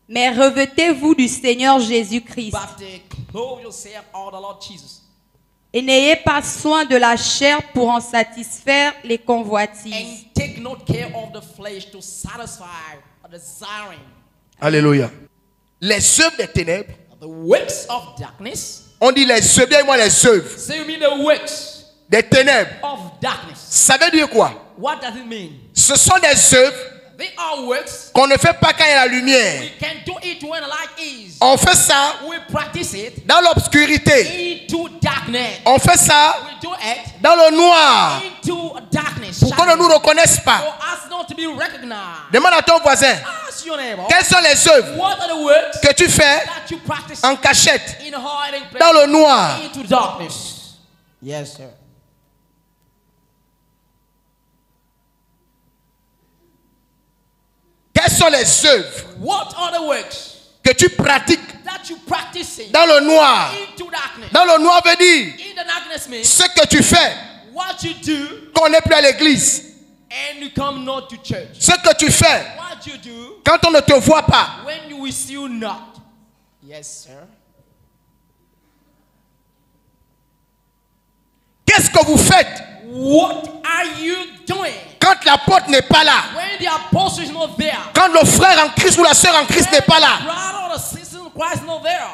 mais revêtez-vous du Seigneur Jésus-Christ But clothe yourself of the Lord Jesus. et n'ayez pas soin de la chair pour en satisfaire les convoitises. And take no care of the flesh to satisfy a desiring. Alléluia. Les œuvres des ténèbres, The works of darkness. on dit les œuvres, dis-moi les œuvres Say me the works des ténèbres. of darkness. Ça veut dire quoi? What does it mean? Ce sont des œuvres They are works. qu'on ne fait pas quand il y a la lumière. We can do it when the light is. On fait ça We practice it dans l'obscurité. into darkness. On fait ça We do it dans le noir. into into darkness. Pour qu'on ne nous reconnaisse pas. For us not to be recognized. Demande à ton voisin, Ask your neighbor. quelles sont les œuvres What are the works que tu fais that you practice en cachette, in hiding place dans le noir? into darkness? Yes, sir. Quelles sont les œuvres What are the works que tu pratiques that you practice dans le noir? into darkness? Dans le noir veut dire In the darkness means ce que tu fais what you do quand on n'est plus à l'église. and you come not to church. Ce que tu fais What you do quand on ne te voit pas. when we see you not. Yes, sir. Qu'est-ce que vous faites What are you doing quand l'apôtre n'est pas là? when the apostle is not there? Quand le frère en Christ ou la sœur en Christ n'est pas là? Brother or the sister in Christ is not there.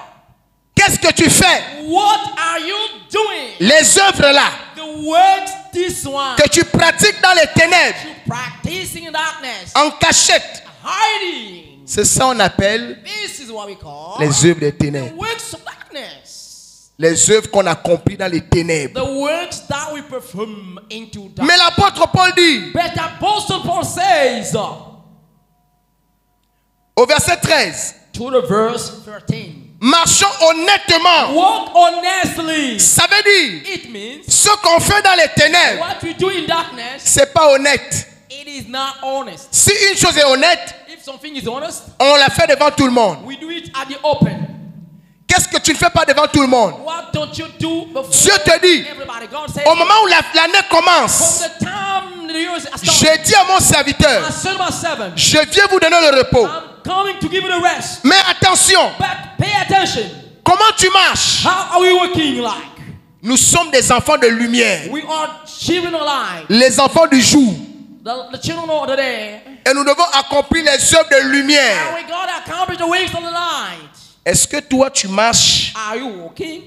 Qu'est-ce que tu fais? What are you doing? Les œuvres là The works this one que tu pratiques dans les ténèbres, you practicing in darkness, en cachette, hiding. c'est ça qu'on appelle This is what we call les œuvres des the ténèbres. works of darkness. Les œuvres qu'on accomplit dans les ténèbres. The works that we perform into darkness. Mais l'apôtre Paul dit But Apostle Paul says au verset 13, to the verse 13. marchons honnêtement. Walk honestly. Ça veut dire It means ce qu'on fait dans les ténèbres, what we do in darkness, c'est pas honnête. it is not honest. Si une chose est honnête, If something is honest, on la fait devant tout le monde. we do it at the open. Qu'est-ce que tu ne fais pas devant tout le monde? What don't you do before Dieu te dit, everybody? God says, au moment où l'année from commence, the time the years are started, j'ai dit à mon serviteur, I said about 7, je viens vous donner le repos. I'm coming to give you the rest. Mais attention, But pay attention. comment tu marches? How are we working like? Nous sommes des enfants de lumière, We are children of light. les enfants du jour. The children of the day. Et nous devons accomplir les œuvres de And lumière. we gotta accomplish the ways of the light. Est-ce que toi tu marches Are you walking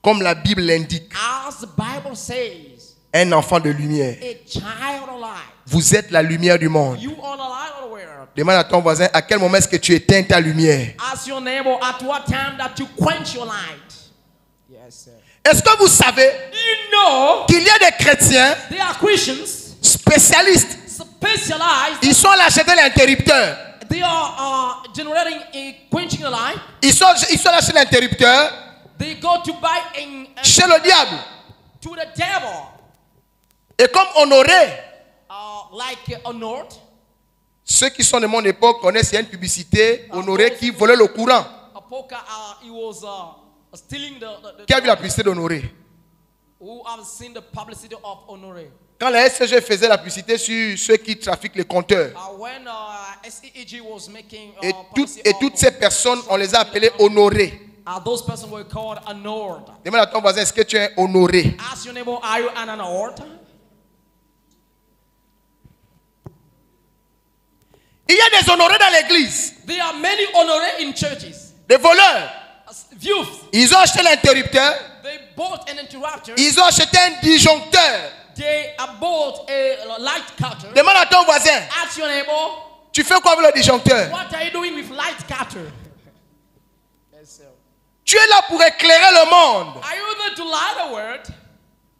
comme la Bible l'indique? as the Bible says? Un enfant de lumière. A child of light. Vous êtes la lumière du monde. You are the light of the world. Demande à ton voisin à quel moment est-ce que tu éteins ta lumière. Ask your neighbor at what time that you quench your light. Yes, sir. Est-ce que vous savez Do you know qu'il y a des chrétiens there are Christians spécialistes? specialized? Ils sont allés acheter l'interrupteur. They are generating a quenching the light. Ils sont allés acheter l'interrupteur They go to buy a chez le diable. to the devil, Et comme Honoré, like a note. ceux qui sont de mon époque connaissent, il y a une publicité, Honoré qui volait le courant. A poker, he was stealing the Qui a vu la publicité d'Honoré? Who have seen the publicity of Honoré? Quand la SCG faisait la publicité sur ceux qui trafiquent les compteurs, When SEEG was making et policy toutes ces personnes, on les a appelées honorées. those persons were called honored. Demande à ton voisin, est-ce que tu es honoré? Ask your neighbor, are you an honored? Il y a des honorés dans l'église, There are many honorés in churches. des voleurs. Youth, Ils ont acheté l'interrupteur, they bought an interrupter. ils ont acheté un disjoncteur. They bought a light cutter. Demande à ton voisin, Ask your neighbor, tu fais quoi avec le disjoncteur? what are you doing with light cutter? Yes, sir. Tu es là pour éclairer le monde. Are you able to light the word?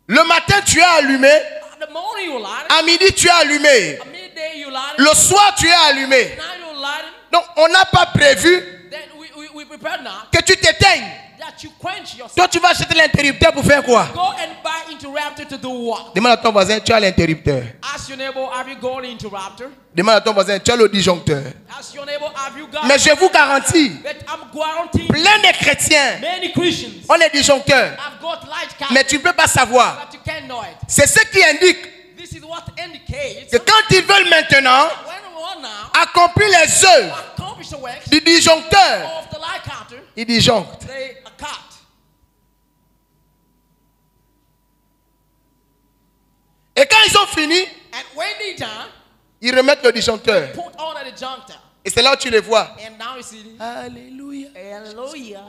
Le matin, tu es allumé. At the morning you light it. À midi, tu es allumé. At midday you light it. Le soir, tu es allumé. At night you light it. Donc, on n'a pas prévu Then we prepare now que tu t'éteignes. that you quench yourself. Toi, tu vas acheter l'interrupteur pour faire quoi? Go and buy interrupter to do what? Demande à ton voisin, tu as l'interrupteur. Ask your neighbor, have you got an interrupter? Demande à ton voisin, tu as le disjoncteur. Ask your neighbor, have you got? Mais je vous garantis, But I'm guaranteeing plein de chrétiens many Christians ont les disjoncteurs. have got light cutter, Mais tu ne peux pas savoir. but you can't know it. C'est ce qui indique This is what indicates que quand ils veulent maintenant when we want now accomplir les œuvres accomplish the works du disjoncteur, of the light cutter, ils disjonctent. they cut. Et quand ils ont fini, And when they done, ils remettent le disjoncteur. put on the disjunctor. Et c'est là où tu les vois. And now you see, Alléluia. hallelujah.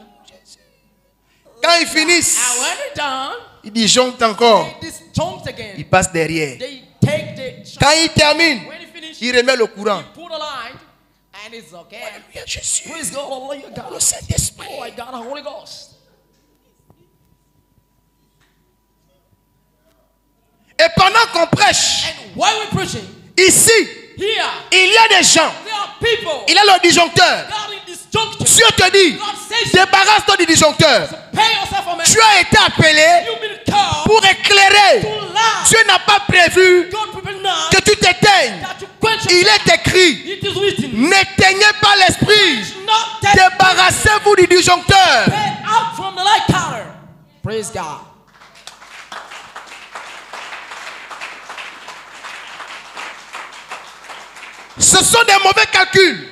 Quand ils finissent, And when they done, ils disjonctent encore. they disjunct again. Ils passent derrière. They take the Quand ils terminent, when you finish, ils remettent le courant. put a line, and it's okay. Alléluia, Jésus. Praise God, hallelujah, Le God. Saint-Esprit. Oh, I got a Holy Ghost. Et qu'on prêche, And while we're preaching, ici, here, il y a des gens. there are people. Il a le disjoncteur. God in this juncture. Dieu te dit, God says, débarrasse-toi du disjoncteur. pay yourself for man. Tu as été appelé You've been called pour éclairer. to light. Dieu n'a pas prévu God prepared not que tu t'éteignes. that you quench Il yourself. est écrit, It is written. n'éteignez pas l'esprit. It's not that Débarrassez-vous du disjoncteur. pay out from the light counter. Praise God. Ce sont des mauvais calculs.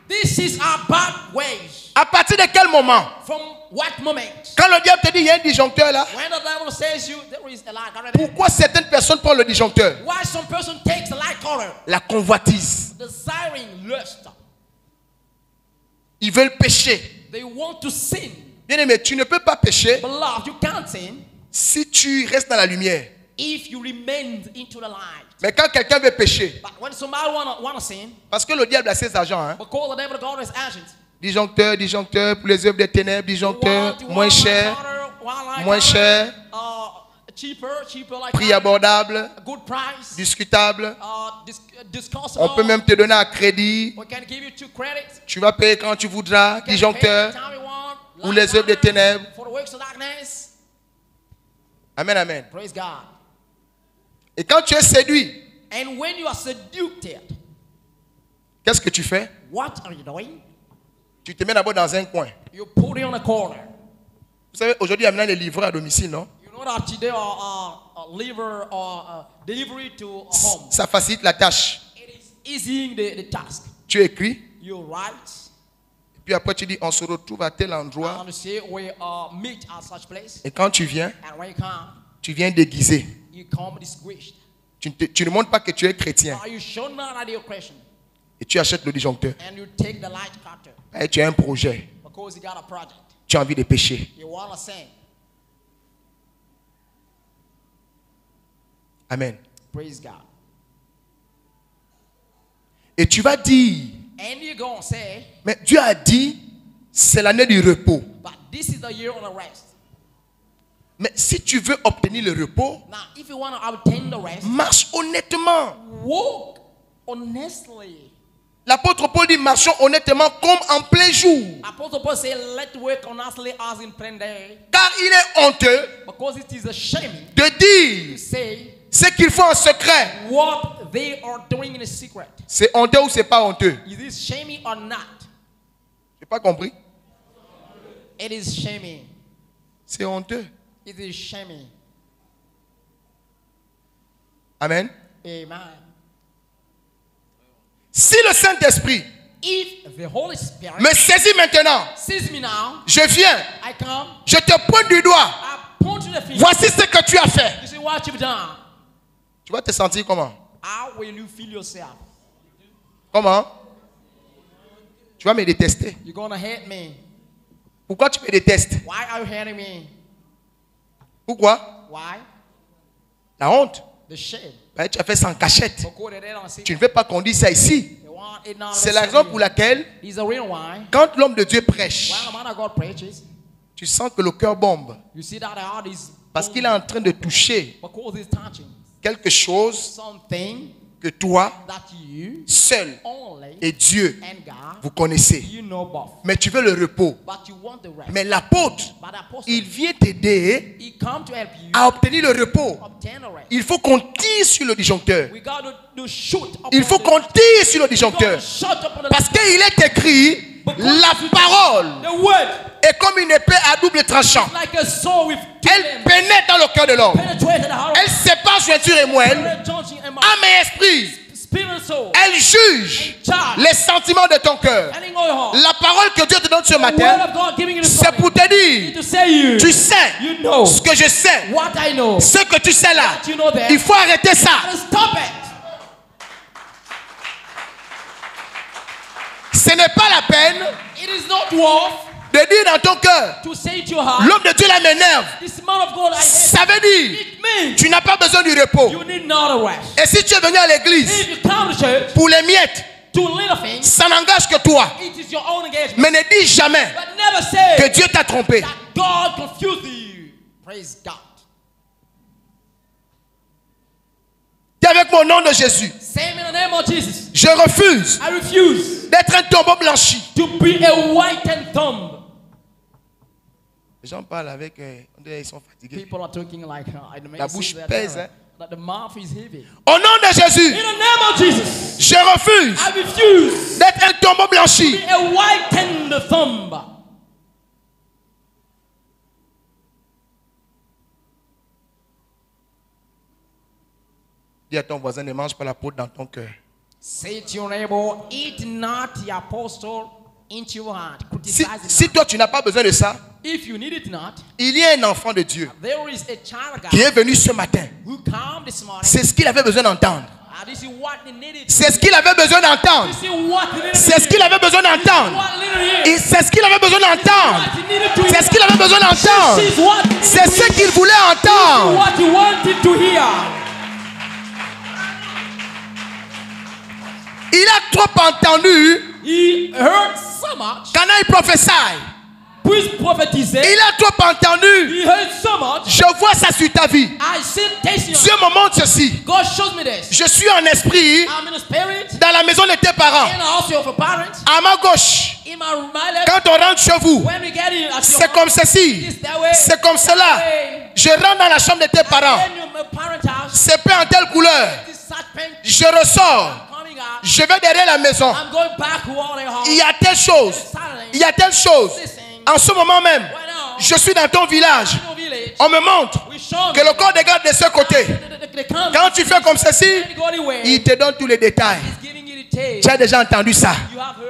This is our bad ways. À partir de quel moment? From what moment? Quand le diable te dit, il y a un disjoncteur là. When the devil says you, there is a light counter there. Pourquoi certaines personnes prennent le disjoncteur? Why some person takes the light counter? La convoitise. Desiring lust. Ils veulent pécher. They want to sin. Bien aimé, tu ne peux pas pécher Beloved, you can't sin si tu restes dans la lumière. if you remain into the light. Mais quand quelqu'un veut pécher, But when somebody wanna sin, parce que le diable a ses agents, hein, because the devil got his agents. disjoncteur, disjoncteur pour les œuvres des ténèbres, disjoncteur, You moins want cher, one light moins counter, cher, cheaper like prix that, abordable, a good price, discutable. discussable. On peut même te donner à crédit. We can give you 2 credits. Tu vas payer quand tu voudras, You can disjoncteur, pay anytime you want, ou light les œuvres des counter ténèbres. for the works of darkness. Amen, amen. Praise God. Et quand tu es séduit, And when you are seduced, qu'est-ce que tu fais? what are you doing? Tu te mets d'abord dans un coin. You put it on a corner. Vous savez, aujourd'hui, il y a maintenant les livreurs à domicile, non? You know that today delivery to home. Ça facilite la tâche. It is easing the task. Tu écris, You write et puis après tu dis, on se retrouve à tel endroit. and you say we meet at such place. Et quand tu viens, And when you come, tu viens déguisé. you come disguised. Tu ne montres pas que tu es chrétien. Are you sure not that you're Christian? Et tu achètes le disjoncteur. And you take the light cutter Et tu as un projet. because you got a project. Tu as envie de pécher. You want to sin. Amen. Praise God. Et tu vas dire, And you're going to say, mais Dieu a dit, c'est l'année du repos. but this is the year of the rest. Mais si tu veux obtenir le repos, Now, if you want to obtain the rest, marche honnêtement. walk honestly. L'apôtre Paul dit, marchons honnêtement comme en plein jour. Apostle Paul said, let work honestly as in plain day. Car il est honteux Because it is a shame de to dire say ce qu'ils font en secret. what they are doing in a secret. C'est honteux ou c'est pas honteux? Is this shaming or not? J'ai pas compris. It is shaming. C'est honteux. It is shaming. Amen. Amen. Si le Saint-Esprit If the Holy Spirit me saisit maintenant, sees me now, je viens, I come, je te pointe du doigt. I point to the finger. Voici ce que tu as fait. You see what you've done. Tu vas te sentir comment? How will you feel yourself? Comment? Tu vas me détester. You're going to hate me. Pourquoi tu me détestes? Why are you hating me? Pourquoi? Why? La honte. The shame. Ben, tu as fait sans cachette. Because they don't see. Tu ne veux pas qu'on dise ça ici. They want it not C'est la raison pour laquelle, It's the reason why. quand l'homme de Dieu prêche, When the man of God preaches, tu sens que le cœur bombe. you see that the heart is Parce qu'il est en train de toucher because he's touching quelque chose something que toi, that you seul only et Dieu, and God vous connaissez. you know both. Mais tu veux le repos. But you want the rest. Mais l'apôtre, But the apostle, il vient t'aider he come to help you à obtenir le repos. obtain the rest. Il faut qu'on tire sur le disjoncteur. We got to shoot upon Il faut the- qu'on tire sur le we got disjoncteur. to shoot upon the Parce qu'il est écrit, la parole the word est comme une épée à double tranchant. like a sword with two Elle ends. pénètre dans le cœur de l'homme. Penetrate the heart Elle sépare jointure et moelle, and âme et esprit. spirit and soul. Elle juge Charge. les sentiments de ton cœur. And in your heart. La parole que Dieu te donne ce The word matin, of God giving you the c'est pour te dire, to say you. tu sais You know ce que je sais, what I know. ce que tu sais là. What you know there. Il faut arrêter ça. And stop it. Ce n'est pas la peine It is not worth de dire dans ton cœur, to say to your heart, l'homme de Dieu là m'énerve. this man of God I hate. Ça veut dire, It means tu n'as pas besoin du repos. you need not a rest. Et si tu es venu à l'église If you come to church pour les miettes, to little things, ça n'engage que toi. it is your own engagement. Mais ne dis jamais But never say que Dieu t'a trompé. that God confused you. Praise God. avec mon nom de Jésus. Say in the name of Jesus. Je refuse I refuse d'être un tombeau blanchi. to be a whitened tomb. Les gens parlent avec... on dirait ils sont fatigués. People are talking like La bouche pèse. Hein. That the mouth is heavy. Au nom de Jésus, In the name of Jesus, je refuse I refuse d'être un tombeau blanchi. to be a whitened tomb. Dis à ton voisin, ne mange pas la peau dans ton cœur. Say to your neighbor, eat not the apostle into your heart. Si, Criticize it si not. toi tu n'as pas besoin de ça, If you need it not, il y a un enfant de Dieu there is a child of qui God est venu ce matin. who came this morning. C'est ce qu'il avait besoin d'entendre. This is what they needed. C'est ce qu'il avait besoin d'entendre. This is what they needed. C'est ce qu'il avait besoin d'entendre. What they needed to hear. C'est ce qu'il avait besoin d'entendre. What he needed to C'est hear. ce qu'il avait besoin d'entendre. This is what he needed C'est to ce hear. qu'il voulait entendre. What he wanted to hear. Il a trop entendu He heard so much. quand il prophétie. Please prophesy. Il a trop entendu. He heard so much. Je vois ça sur ta vie. I see this. Dieu me montre ceci. God shows me this. Je suis en esprit I'm in the spirit. dans la maison de tes parents. In the house of a parent. À ma gauche, In my left. quand on rentre chez vous, When we get in, at your c'est house, comme ceci. it's that way. C'est comme cela. That way. Je rentre dans la chambre de tes parents. When you're my parent house, C'est peint en telle couleur. this sad paint Je ressors. coming out. Je vais derrière la maison. I'm going back to all their house. Il y a telle chose. Il y a telle chose. En ce moment même, je suis dans ton village. In your village, On me montre we show que le corps des gardes de ce côté. Quand tu fais comme ceci, il te donne tous les détails. Tu as déjà entendu ça.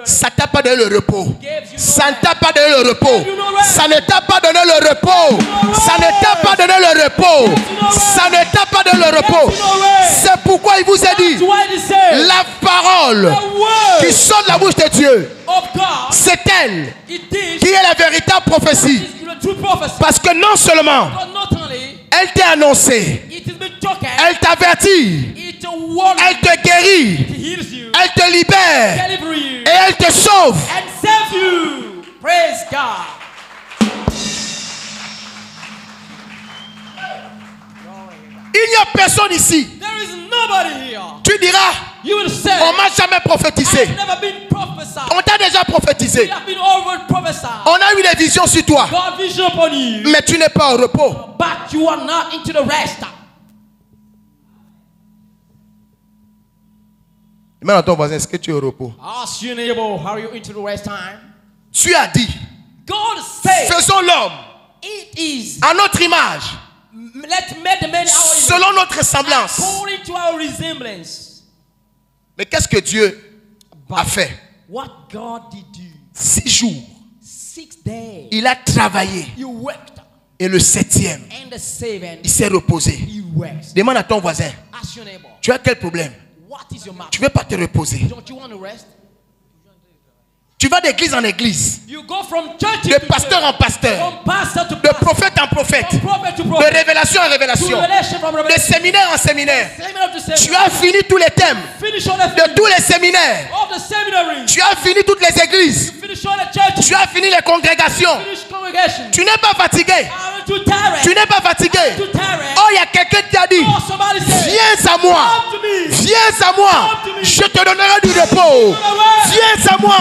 Ça ne t'a pas donné le repos. Ça ne t'a pas donné le repos. Ça ne t'a pas donné le repos. Ça ne t'a pas donné le repos. Ça ne t'a pas donné le repos. C'est pourquoi il vous a dit, la parole qui sort de la bouche de Dieu, c'est elle qui est la véritable prophétie. Parce que non seulement elle t'est annoncée, elle t'avertit, elle te guérit, elle te libère et elle te sauve. And save you. Praise God. Il n'y a personne ici. There is nobody here. Tu diras, You will say, on m'a jamais prophétisé. I've never been prophesied. On t'a déjà prophétisé. We have been over prophesied. On a eu des visions sur toi. God vision upon you. Mais tu n'es pas au repos. But you are not into the rest. Demande à ton voisin, est-ce que tu es au repos? Ask your neighbor, how are you into the rest time? Tu as dit, God said, faisons l'homme it is. à notre image, Let's make the man our image, selon notre ressemblance. according to our resemblance. Mais qu'est-ce que Dieu a fait? What God did do? 6 jours, 6 days. il a travaillé. You worked. Et le 7e, And the 7th, il s'est reposé. you rest. Demande à ton voisin, Ask your neighbor, tu as quel problème? what is your matter? Tu ne veux pas te reposer. Don't you want to rest? Tu vas d'église en église, You go from church de to pasteur church, en pasteur, from pastor to de pastor, prophète en prophète, from prophet to de prophet, révélation en to révélation, revelation from de revelation, séminaire en séminaire. seminar to Tu seminar, as fini tous les thèmes finish all the de tous les séminaires. of the seminary, Tu as fini toutes les églises. finish all the churches, Tu as fini les congrégations. finish congregation. Tu n'es pas fatigué. I'm too tired. Tu n'es pas fatigué. Too tired. Oh, il y a quelqu'un qui a dit, Oh, somebody say, viens à moi. come to me. Viens à moi. Je te donnerai du repos. Viens à moi.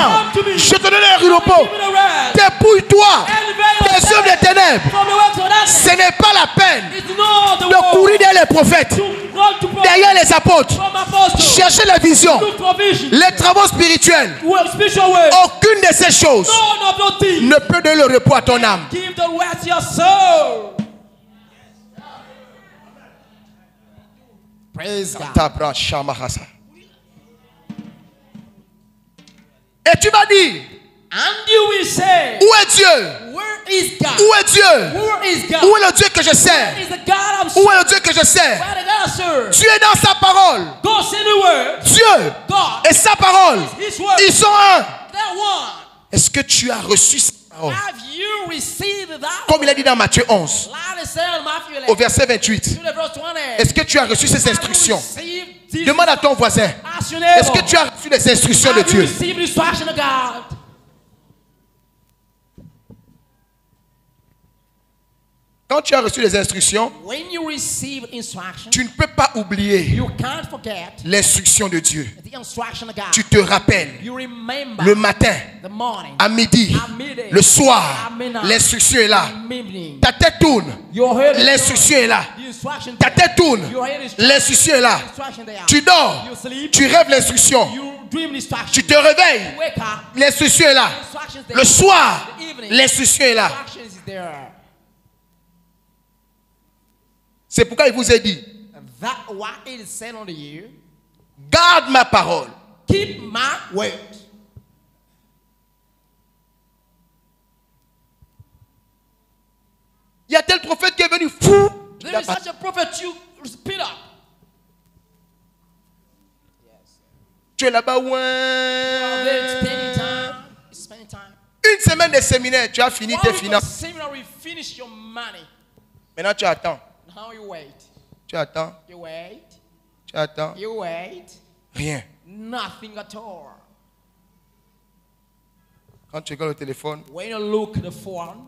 Je te donnerai du repos. Give me the rest. Dépouille-toi Elevate des œuvres des ténèbres. from the works of that. Ce n'est pas la peine It's not the de world courir derrière les prophètes, to run to prophet, derrière les apôtres, from apostles, chercher la vision, look for vision, les travaux spirituels. well, spiritual way. Aucune de ces choses None of those things. ne peut donner le repos à ton âme. Give the rest to your soul. Praise God. Et tu vas dire, And you will say, où est Dieu? where is God? Où est Dieu? Where is God? Où est le Dieu que je sers? Where is the God I'm Où serving? est le Dieu que je sers? Where the God I serve? Dieu est dans sa parole. God send the word. Dieu God et sa parole, His word. ils sont un. That one. Est-ce que tu as reçu sa parole? Have you received that? Comme il a dit dans Matthieu 11, Loud and say in Matthew 11, au verset 28. to the verse 20. Est-ce que tu as reçu ces instructions? Have you received this? Demande à ton voisin, Ask your neighbor. est-ce que tu as reçu les instructions de Have you Dieu? received the instruction of God? Quand tu as reçu les instructions, when you receive instruction, tu ne peux pas oublier you can't forget l'instruction de Dieu. the instruction of God. Tu te rappelles You remember le matin, the morning, à midi, at midday, le soir, at midnight, l'instruction est là. at evening. Ta tête tourne, Your head is l'instruction est là. the instruction Ta there. tête tourne, Your head is l'instruction est là. the instruction there. Tu dors, You sleep, tu rêves l'instruction. you dream instruction. Tu te réveilles, Wake up, l'instruction est là. instructions there. Le soir, The evening, l'instruction est là. instructions is there. C'est pourquoi il vous a dit, That what it is said unto you, garde ma parole. keep my word. Il y a tel prophète qui est venu fou. There is such a prophet, you speed up. Tu es là-bas, There, ouais. spending time. Une semaine de séminaire, tu as fini tes finances. Seminary, finish your money. Maintenant, tu attends. Now you wait. Tu attends. You wait. Tu attends. You wait. Rien. Nothing at all. Quand tu regardes le téléphone, When you look at the phone,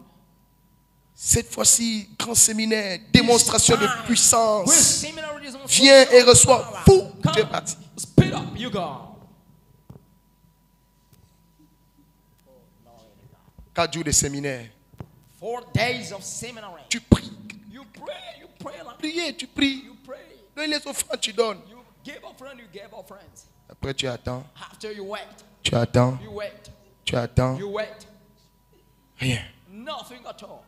cette fois-ci, grand séminaire, démonstration de we're puissance. seminary is on Viens et reçois. Fou, tu es parti. Speed up, you go. 4 jours de séminaire. 4 days of seminary. Tu pries. You pray like Prier, tu pries. you pray. Donne les offrandes, tu donnes. You give a friend, you give a friend. Après, tu attends. After you wait, Tu attends. you wait, Tu attends. you wait. Rien. Nothing at all.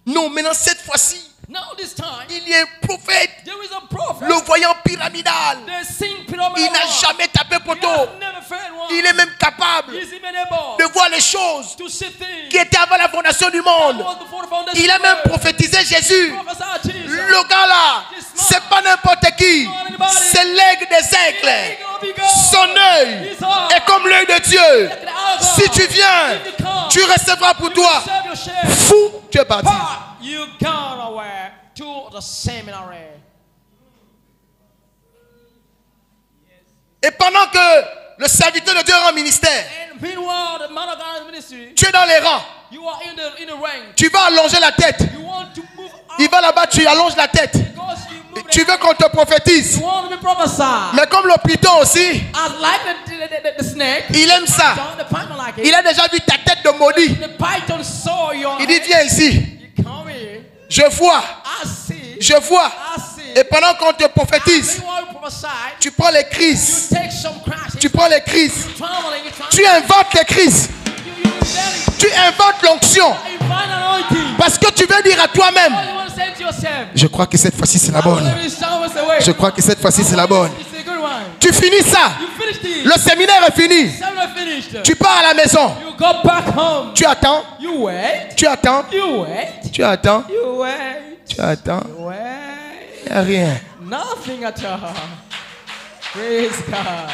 Non, maintenant, cette fois-ci, Now this time, il y a un prophète. there is a prophet. Le voyant pyramidal. The sing pyramid. Il n'a jamais tapé poteau. Never failed one. Il est même capable He's even able de voir les choses to see things. qui étaient avant la fondation du monde. That was before the foundation Il a of même the world. prophétisé Jésus. Prophesied Jesus. Le gars là, c'est pas n'importe qui. C'est l'aigle des aigles. Son œil est comme l'œil de Dieu. Si tu viens, tu recevras pour toi. Fou, tu es parti. You gone away to the seminary. Et pendant que le serviteur de Dieu est en ministère, And meanwhile, the man of God ministry, tu es dans les rangs. you are in the rank. Tu vas allonger la tête. You want to move up Il va là-bas, tu allonges la tête. because you move Tu veux qu'on te prophétise. You want to be prophesied. Mais comme le python aussi, As like the snake, il aime ça. the python like it. Il a déjà vu ta tête de maudit. The python saw your Il dit, viens ici. You come here. Je vois. I see. Je vois. I see. Et pendant qu'on te prophétise, Meanwhile, you prophesy. tu prends les You crises. take some crashes. Tu prends les crises. Traveling, you Tu inventes les crises. very Tu inventes l'onction. you find anointing. Parce que tu veux dire à toi-même, All you want to say to yourself. je crois que cette fois-ci c'est la bonne. There is showers away. Je crois que cette fois-ci c'est la bonne. It's a good one. Tu finis ça. You finished it. Le séminaire est fini. Seminar finished. Tu pars à la maison. You go back home. Tu attends. You wait. Tu attends. You wait. Tu attends. You wait. Tu attends. You wait. Il n'y a rien. Nothing at all. Praise God.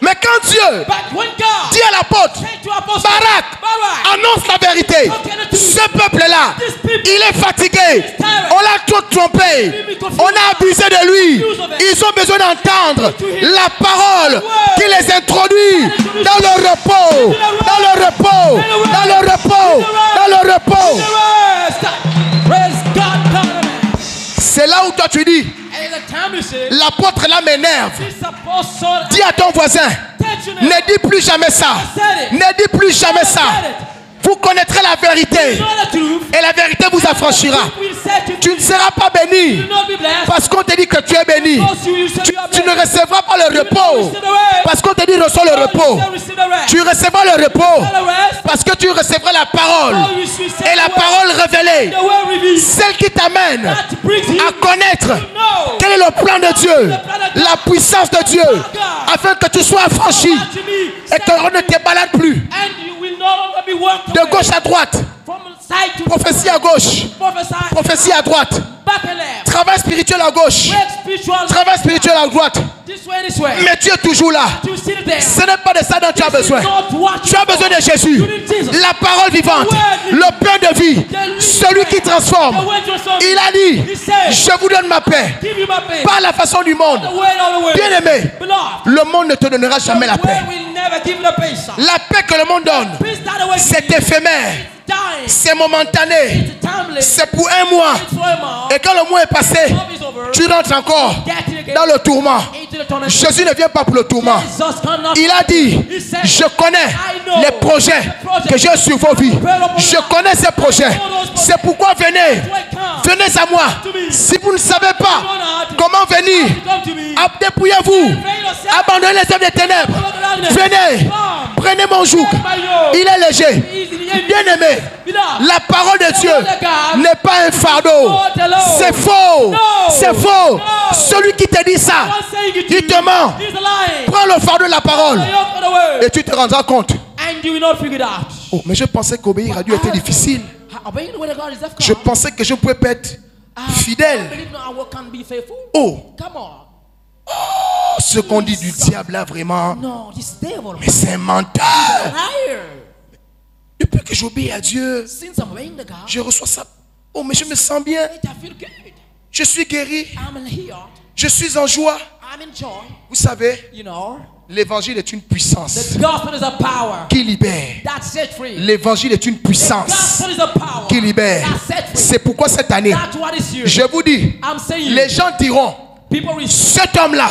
Mais quand Dieu But when God dit à l'apôtre, said to Apostle Barak, Barak, annonce la vérité. Ce peuple-là, il est fatigué. On l'a trop trompé. On a abusé de lui. Ils ont besoin d'entendre la parole qui les introduit dans le repos. Dans le repos. Dans le repos. Dans le repos. praise God, God. C'est là où toi tu dis, And the time you say, l'apôtre là m'énerve. this apostle, Dis à ton voisin, ne dis plus jamais ça. Ne dis plus jamais ça. Vous connaîtrez la vérité know the truth. et la vérité vous affranchira. We said to Tu ne seras pas béni you not be blessed. parce qu'on te dit que tu es béni. Because you said you are Tu ne blessed. recevras pas le repos parce qu'on te dit reçois le repos. You receive the rest. Tu recevras le repos The rest. parce que tu recevras la parole Oh, you should say et la the word. parole révélée, The word revealed. celle qui t'amène That brings him à connaître to know quel est le plan de Dieu, la puissance de Dieu, afin que tu sois affranchi what to me. et qu'on ne te balade plus And you will no longer be walked de away. gauche à droite, From side to prophétie à gauche, prophesy. prophétie à droite, Back and left. travail spirituel à gauche, Break spiritual. travail spirituel à droite. This way, this way. Mais tu es toujours là. You sit there. Ce n'est pas de ça dont tu as This is besoin. not what Tu as besoin de Jésus, You need Jesus. la parole vivante, le pain de vie, celui qui transforme. The way to yourself. Il a dit, He said, je vous donne ma paix, give you my pain. pas la façon du monde. The way, all the way. Bien-aimé, Beloved, le monde ne te donnera jamais la the way paix. will never La paix que le monde donne, c'est éphémère. C'est momentané. C'est pour un mois. Et quand le mois est passé, tu rentres encore dans le tourment. Jésus ne vient pas pour le tourment. Il a dit, je connais les projets que j'ai sur vos vies. Je connais ces projets. C'est pourquoi venez. Venez à moi. Si vous ne savez pas comment venir, dépouillez-vous. Abandonnez les œuvres des ténèbres. Venez. Prenez mon joug. Il est léger. Bien aimé, la parole de Dieu n'est pas un fardeau. C'est faux. C'est faux. Celui qui te dit ça, il te ment. Prends le fardeau de la parole et tu te rendras compte. Oh, mais je pensais qu'obéir à Dieu était difficile. Je pensais que je pouvais pas être fidèle. Oh, ce qu'on dit du diable là vraiment, mais c'est un menteur. Depuis que j'obéis à Dieu, je reçois ça. Oh, mais je me sens bien. Je suis guéri. Je suis en joie. Vous savez, l'évangile est une puissance qui libère. L'évangile est une puissance qui libère. C'est pourquoi cette année, je vous dis, les gens diront, cet homme-là,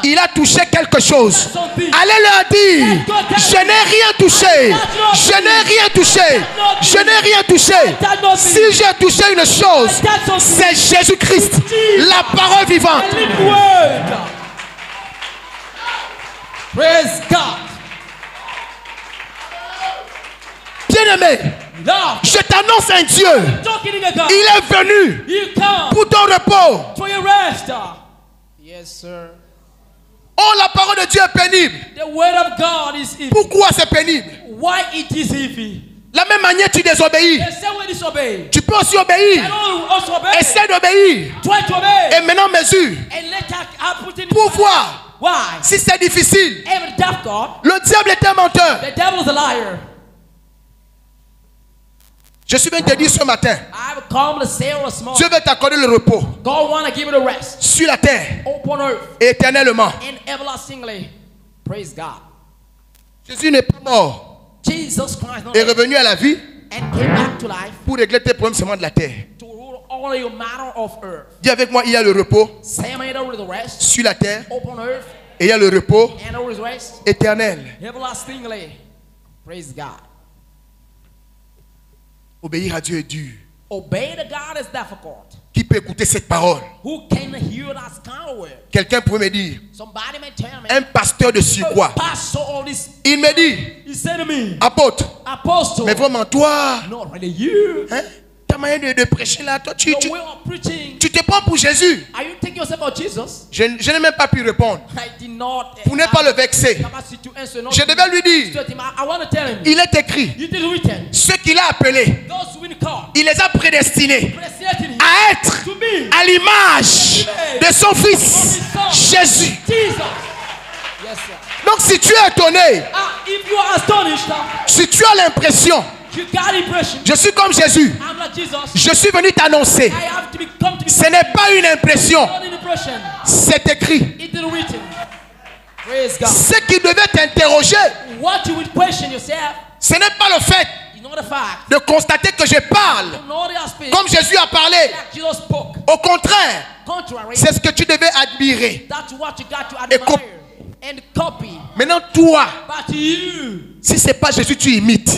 il a touché quelque chose. Allez leur dire, je n'ai rien touché. Je n'ai rien touché. Je n'ai rien touché. Si j'ai touché une chose, c'est Jésus-Christ, la parole vivante. Praise God. Bien-aimé, je t'annonce un Dieu. Il est venu pour ton repos. Yes, sir. Oh, la parole de Dieu est pénible. The word of God is evil. Pourquoi c'est pénible? Why it is evil? La même manière tu désobéis. Tu peux aussi obéir. Essaie d'obéir. Et maintenant mesure. Pour voir. Si c'est difficile. Le diable est un menteur. Je suis venu te dire ce matin, Dieu veut t'accorder le repos sur la terre éternellement. Jésus n'est pas mort et est revenu à la vie pour régler tes problèmes seulement de la terre. Dis avec moi, il y a le repos sur la terre et il y a le repos éternel. Praise God. Obéir à Dieu est dur. Obey the God is difficult. Qui peut écouter cette parole? Who can hear that kind of word? Quelqu'un pourrait me dire, Somebody may tell me, un pasteur de surcroît. Il me dit, apôtre, mais vraiment toi, hein? Ta manière de prêcher là, toi, tu te prends pour Jésus. Je n'ai même pas pu répondre pour ne pas le vexer. Je devais lui dire, il est écrit, ceux qu'il a appelés, il les a prédestinés à être à l'image de son fils Jésus. Donc si tu es étonné, si tu as l'impression, je suis comme Jésus, je suis venu t'annoncer, ce n'est pas une impression, c'est écrit. Ce qui devait t'interroger, ce n'est pas le fait de constater que je parle comme Jésus a parlé. Au contraire, c'est ce que tu devais admirer et copier. Maintenant toi, si ce n'est pas Jésus, tu imites.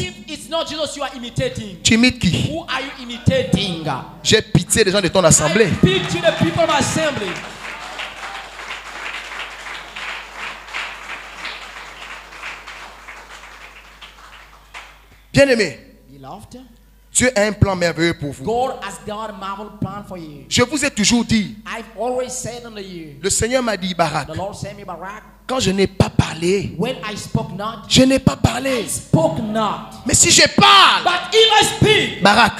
Tu imites qui? J'ai pitié des gens de ton assemblée. Bien-aimé, Dieu a un plan merveilleux pour vous. Je vous ai toujours dit, le Seigneur m'a dit, Barak, quand je n'ai pas parlé, je n'ai pas parlé. Mais si je parle, Barak,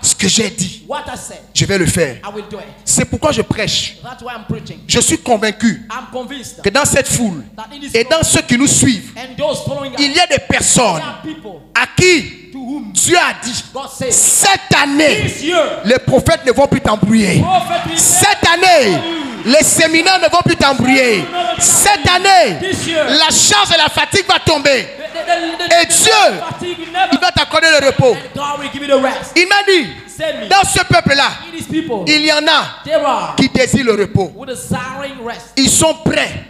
ce que j'ai dit, je vais le faire. C'est pourquoi je prêche. Je suis convaincu que dans cette foule et dans ceux qui nous suivent, il y a des personnes à qui Dieu a dit, cette année, les prophètes ne vont plus t'embrouiller. Cette année, Les séminaires ne vont plus t'embrouiller. Cette année, la charge et la fatigue va tomber. Et Dieu, il va t'accorder le repos. Il m'a dit, dans ce peuple-là, il y en a qui désirent le repos. Ils sont prêts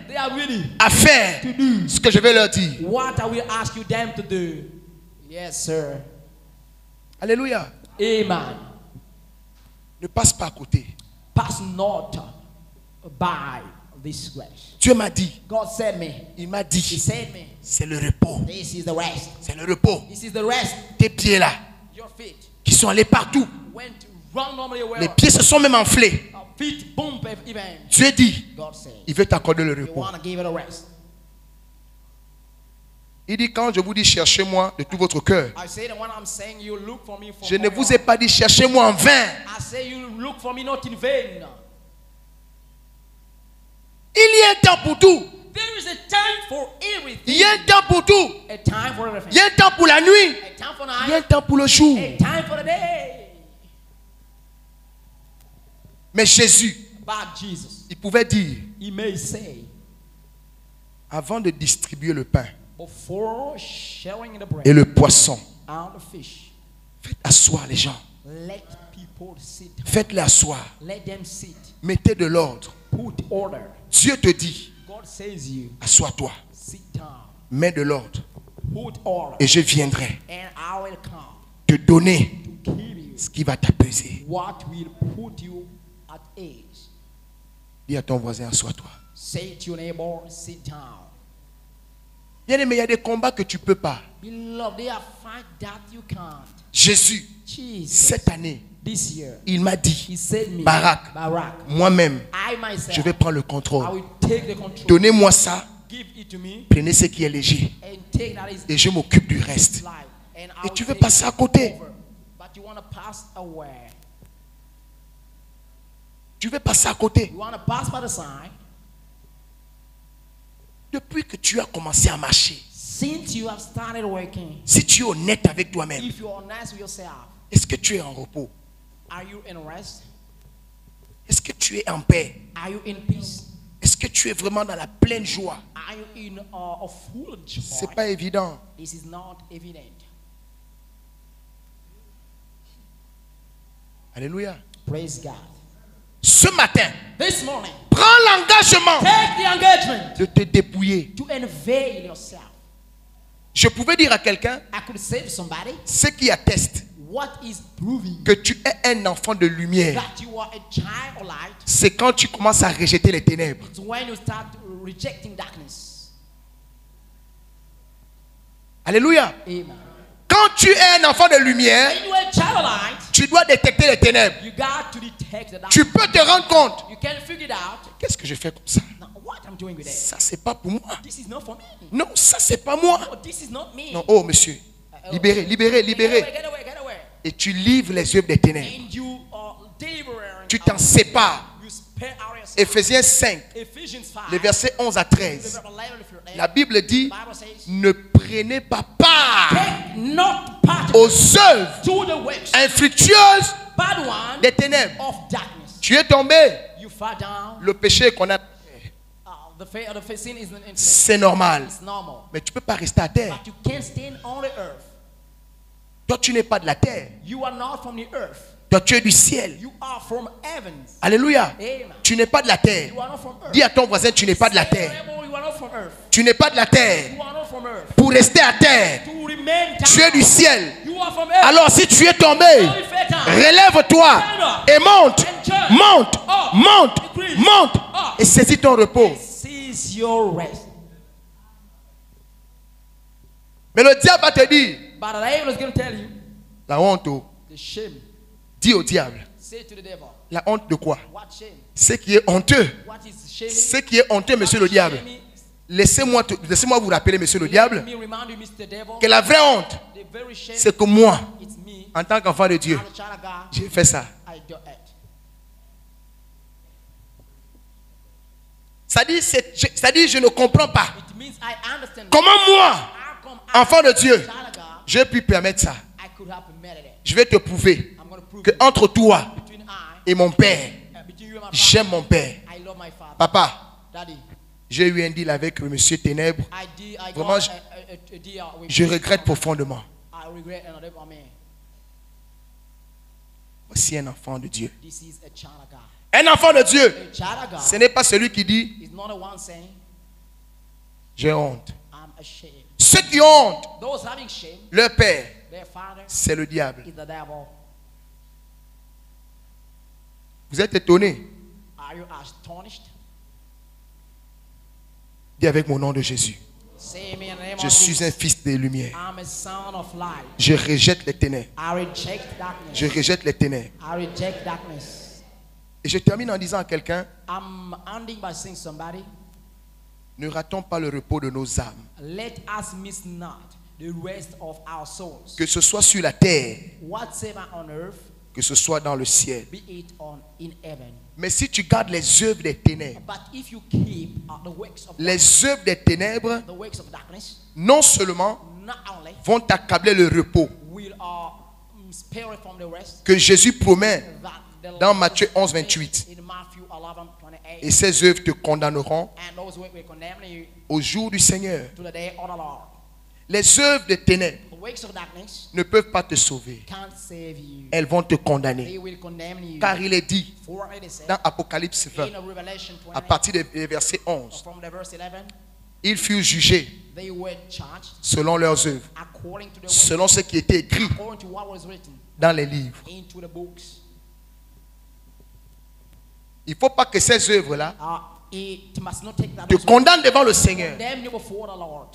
à faire ce que je vais leur dire. Alléluia. Amen. Ne passe pas à côté. Pass not by this grace. Dieu m'a dit. God said me. Il m'a He dit. said me. C'est le repos. This is the rest. C'est le repos. This is the rest. Tes pieds là, Your feet qui sont allés partout. went round normally Les where pieds se sont même enflés. feet bump even. Dieu dit, God said, il veut t'accorder le you repos. want to give it a rest. Il dit, quand je vous dis cherchez-moi de tout votre cœur, I say that when I'm saying you look for me for je ne all vous your ai pas dit cherchez-moi en vain. I say you look for me not in vain. Il y a un temps pour tout. There is a time for everything. Il y a un temps pour tout. A time for everything. Il y a un temps pour la nuit. A time for Il y a un night. temps pour le jour. A time for the day. Mais Jésus, But Jesus, il pouvait dire, he may say, avant de distribuer le pain before sharing the bread et le poisson, and the fish, faites asseoir les gens. let people sit. Faites-les asseoir. Let them sit. Mettez de l'ordre. Put order. Dieu te dit, God says you assois-toi. sit down. Mets de l'ordre. Put order. Et je viendrai And I will come te donner to give you ce qui va t'apaiser. what will put you at ease. Dis à ton voisin, assois-toi. Say to your neighbor, sit down. Bien-aimé, il y a des combats que tu ne peux pas. Beloved, there are fights that you can't. Jésus, Jesus, cette année, this year, il m'a he dit, said me, Barak, moi-même, I myself, je vais prendre le I contrôle. will take the control. Donnez-moi ça, Give it to me prenez ce qui est léger and take that is et je m'occupe du reste. life. And I Et will tu veux take passer à côté. over. But you want to pass away. Tu veux passer à côté. You want to pass by the side. Depuis que tu as commencé à marcher, Since you have started working, si tu es honnête avec toi-même, if you are honest with yourself, est-ce que tu es en repos? are you in rest? Est-ce que tu es en paix? Are you in peace? Est-ce que tu es vraiment dans la pleine joie? Are you in a full joy? C'est pas évident. This is not evident. Alléluia. Praise God. Ce matin, This morning, prends l'engagement take the engagement de te dépouiller. to unveil yourself. Je pouvais dire à quelqu'un, I could say to somebody, ce qui atteste what is proving que tu es un enfant de lumière, that you are a child of light? c'est quand tu commences à rejeter les ténèbres. It's when you start rejecting darkness. Alléluia. Amen. Quand tu es un enfant de lumière, When you are a child of light, tu dois détecter les ténèbres. you got to detect the darkness. Tu peux te rendre compte. You can figure it out. Qu'est-ce que je fais comme ça? Now, what I'm doing with it? Ça, c'est pas pour moi. This is not for me. Non, ça, c'est pas moi. No, this is not me. Non, oh monsieur, libérez, libérez, libérez. Get away, get away. Et tu livres les œuvres des ténèbres. And you are delivering. Tu t'en sépares. You spare out yourself. Éphésiens 5, Ephesians 5. les versets 11 à 13. La Bible dit, Bible says, ne prenez pas part take not part aux œuvres to the works, infructueuses bad one des ténèbres. of darkness. Tu es tombé. You fall down. Le péché qu'on a, The sin is an incident. c'est normal. It's normal. Mais tu ne peux pas rester à terre. But you can't stand on the earth. Toi, tu n'es pas de la terre. You are not from the earth. Toi, tu es du ciel. You are from heavens. Alléluia. Amen. Tu n'es pas de la terre. You are not from earth. Dis à ton voisin, tu n'es pas de la terre. You are not from earth. Tu n'es pas de la terre. You are not from earth. Pour rester à terre, To remain down. tu es du ciel. You are from earth. Alors si tu es tombé, Now you fell down. relève-toi et monte, monte, monte, monte et saisis ton repos. Seize your rest. Mais le diable va te dire, But the devil is going to tell you la honte, oh. the shame. Dis au diable, Say to the devil, la honte de quoi? what shame? Ce qui est honteux, What is shaming? ce qui est honteux, monsieur le diable. Laissez-moi vous rappeler, monsieur le diable, Let me remind you, Mr. Devil, que la vraie honte, the very shame, c'est que moi, it's me, en tant qu'enfant de Dieu, I'm a child of God, j'ai fait ça. I do it. C'est-à-dire, je ne comprends pas. It means I understand. Comment moi, How come I, enfant de Dieu, child of God, j'ai pu permettre ça? I could have permitted it? Je vais te prouver I'm going to prove que it. entre toi Between I et mon père, between you and my father, j'aime mon père. I love love my father. Papa, Daddy, j'ai eu un deal avec Monsieur Ténèbres. I Vraiment, got a deal with Je regrette profondément. I regret another man. Voici un enfant de Dieu. This is a child of God. Un enfant de Dieu. A child of God Ce n'est pas celui qui dit is not the one saying, j'ai honte. I'm ashamed. Ceux qui ont honte, Those having shame, leur père, their father c'est le diable. is the devil. Vous êtes étonnés? Are you astonished? Dis avec mon nom de Jésus. Say me in the name Je of suis un Jesus. fils des lumières. I'm a son of light. Je rejette les ténèbres. I reject darkness. Je rejette les ténèbres. I reject darkness. Et je termine en disant à quelqu'un, I'm ending by saying somebody, ne ratons pas le repos de nos âmes. let us miss not the rest of our souls. Que ce soit sur la terre, Whatsoever on earth, que ce soit dans le ciel. be it in heaven. Mais si tu gardes les œuvres des ténèbres, But if you keep the works of les œuvres des ténèbres, the works of darkness, non seulement not only vont t'accabler le repos will spare from the rest, que Jésus promet that the dans Lord Matthieu has 11, 28. in Matthew 11:28, Et ces œuvres te condamneront and those works will condemn you au jour du Seigneur. to the day of the Lord. Les œuvres des ténèbres The works of darkness ne peuvent pas te sauver. can't save you. Elles vont te condamner. They will condemn you. Car il est dit For it is said dans Apocalypse 20, in Revelation à 20, partir du verset 11, from the verse 11, ils furent jugés they were charged selon leurs œuvres, according to the selon ce qui était écrit according to what was written dans les livres. into the books. Il ne faut pas que ces œuvres-là It must not take that te as condamnent devant le Seigneur. condemn you before the Lord.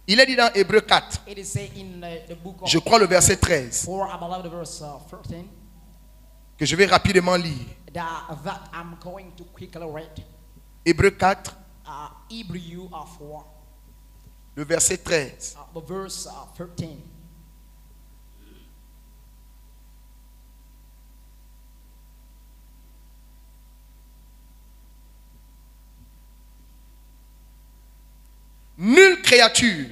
Il est dit dans Hébreux 4, It is said in the book of je crois le verset 13, 4, I believe the verse 13, que je vais rapidement lire. that I'm going to quickly read. Hébreux 4, Hebrew 4, le verset 13. the verse 13. Nulle créature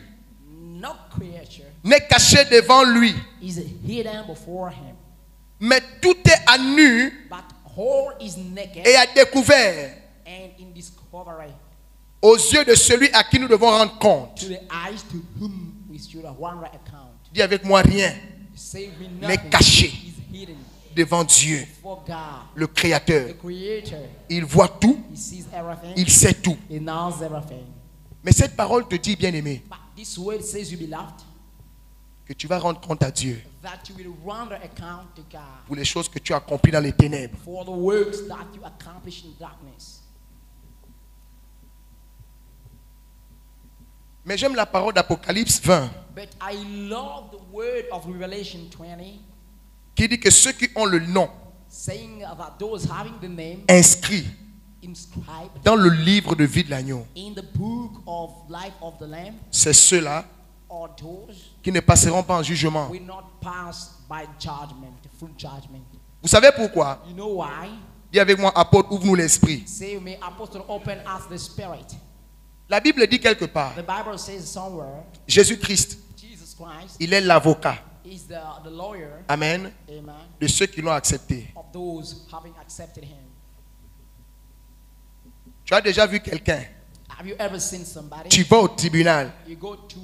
No creature n'est cachée devant lui, is hidden before him, mais tout est à nu but whole is naked et à découvert and in discovery aux yeux de celui à qui nous devons rendre compte. to the eyes to whom we should render account. Dis avec moi, rien Save me n'est nothing caché is hidden devant Dieu, for God, le Créateur. the Creator. Il voit tout, He sees everything. il sait tout. He knows everything. Mais cette parole te dit, bien-aimé, But this word says, you beloved, que tu vas rendre compte à Dieu that you will render account to God pour les choses que tu as accomplies dans les ténèbres. for the works that you accomplish in darkness. Mais j'aime la parole d'Apocalypse 20 But I love the word of Revelation 20, qui dit que ceux qui ont le nom saying that those having the name inscrit inscribed dans le livre de vie de l'agneau, in the book of life of the Lamb, c'est ceux-là or those qui ne passeront pas en jugement. will not pass by judgment, full judgment. Vous savez pourquoi? You know why? Dis avec moi, apôtre, ouvre-nous l'esprit. Say with me, Apostle, open us the spirit. La Bible dit quelque part, The Bible says somewhere, Jésus-Christ, Jesus Christ il est l'avocat, is the lawyer, amen, amen, de ceux qui l'ont accepté. of those having accepted him. Tu as déjà vu quelqu'un, Have you ever seen somebody? tu vas au tribunal, You go to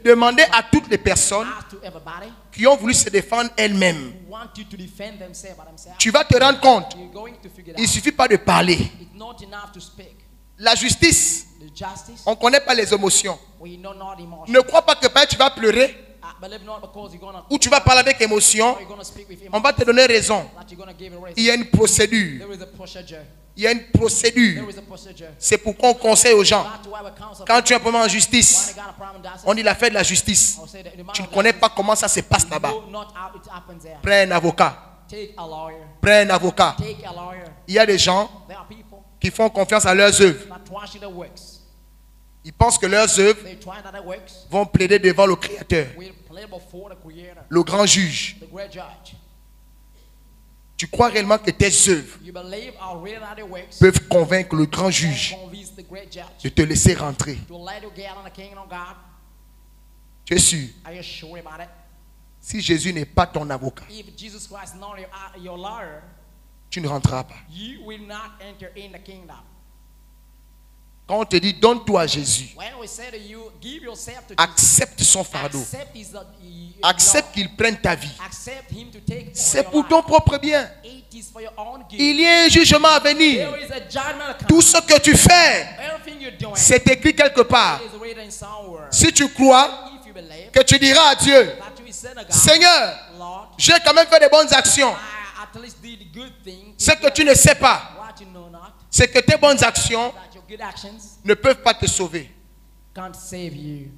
demander à toutes les personnes ask to everybody qui ont voulu se défendre elles-mêmes. who want you to defend themselves by themselves. Tu vas te rendre compte, You're going to figure it il ne out. suffit pas de parler. It's not enough to speak. La justice, The justice, on ne connaît pas les émotions. we know not emotion. Ne crois pas que peut-être tu vas pleurer Believe not because you're gonna ou tu vas parler avec émotion. or you're gonna speak with On va te donner raison. that you're gonna give a raise. Il y a une procédure. There is a procedure. Il y a une procédure. There is a procedure. C'est pourquoi on conseille aux gens. That's why we counsel Quand tu es un people problème en when justice, they got a problem with justice, on dit la fête de la justice. I'll say that the man Tu ne of connais justice, pas comment ça se passe là-bas. know not how it happens there. Prends un avocat. Take a lawyer. Prends un avocat. Take a lawyer. Il y a des gens There are people qui font confiance à leurs œuvres. that trust their works. Ils pensent que leurs œuvres They try that their works vont plaider devant le Créateur, will play before the Creator, le grand juge. the great judge. Tu crois réellement que tes œuvres You believe or read that their works peuvent convaincre le grand juge and convince the great judge de te laisser rentrer? to let you get on the kingdom of God? Tu es sûr? Are you sure about it? Si Jésus n'est pas ton avocat, If Jesus Christ is not your lawyer, tu tu ne rentreras pas. you will not enter in the kingdom. Quand on te dit donne-toi à Jésus, When we say to you, give yourself to accepte son fardeau, Jesus, accept his, accepte qu'il prenne ta vie. accept him to take C'est your pour life. ton propre bien. It is for your own good. Il y a un jugement à venir. There is a judgment coming. Tout ce que tu fais, Everything you're doing c'est écrit quelque part. is written somewhere. Si tu crois If you believe que tu diras à Dieu, that you will say to God, Seigneur, Lord, j'ai quand même fait des bonnes actions. I at least did good things. Ce que tu ne sais pas, What you know not, c'est que tes bonnes actions that your good actions ne peuvent pas te sauver. can't save you.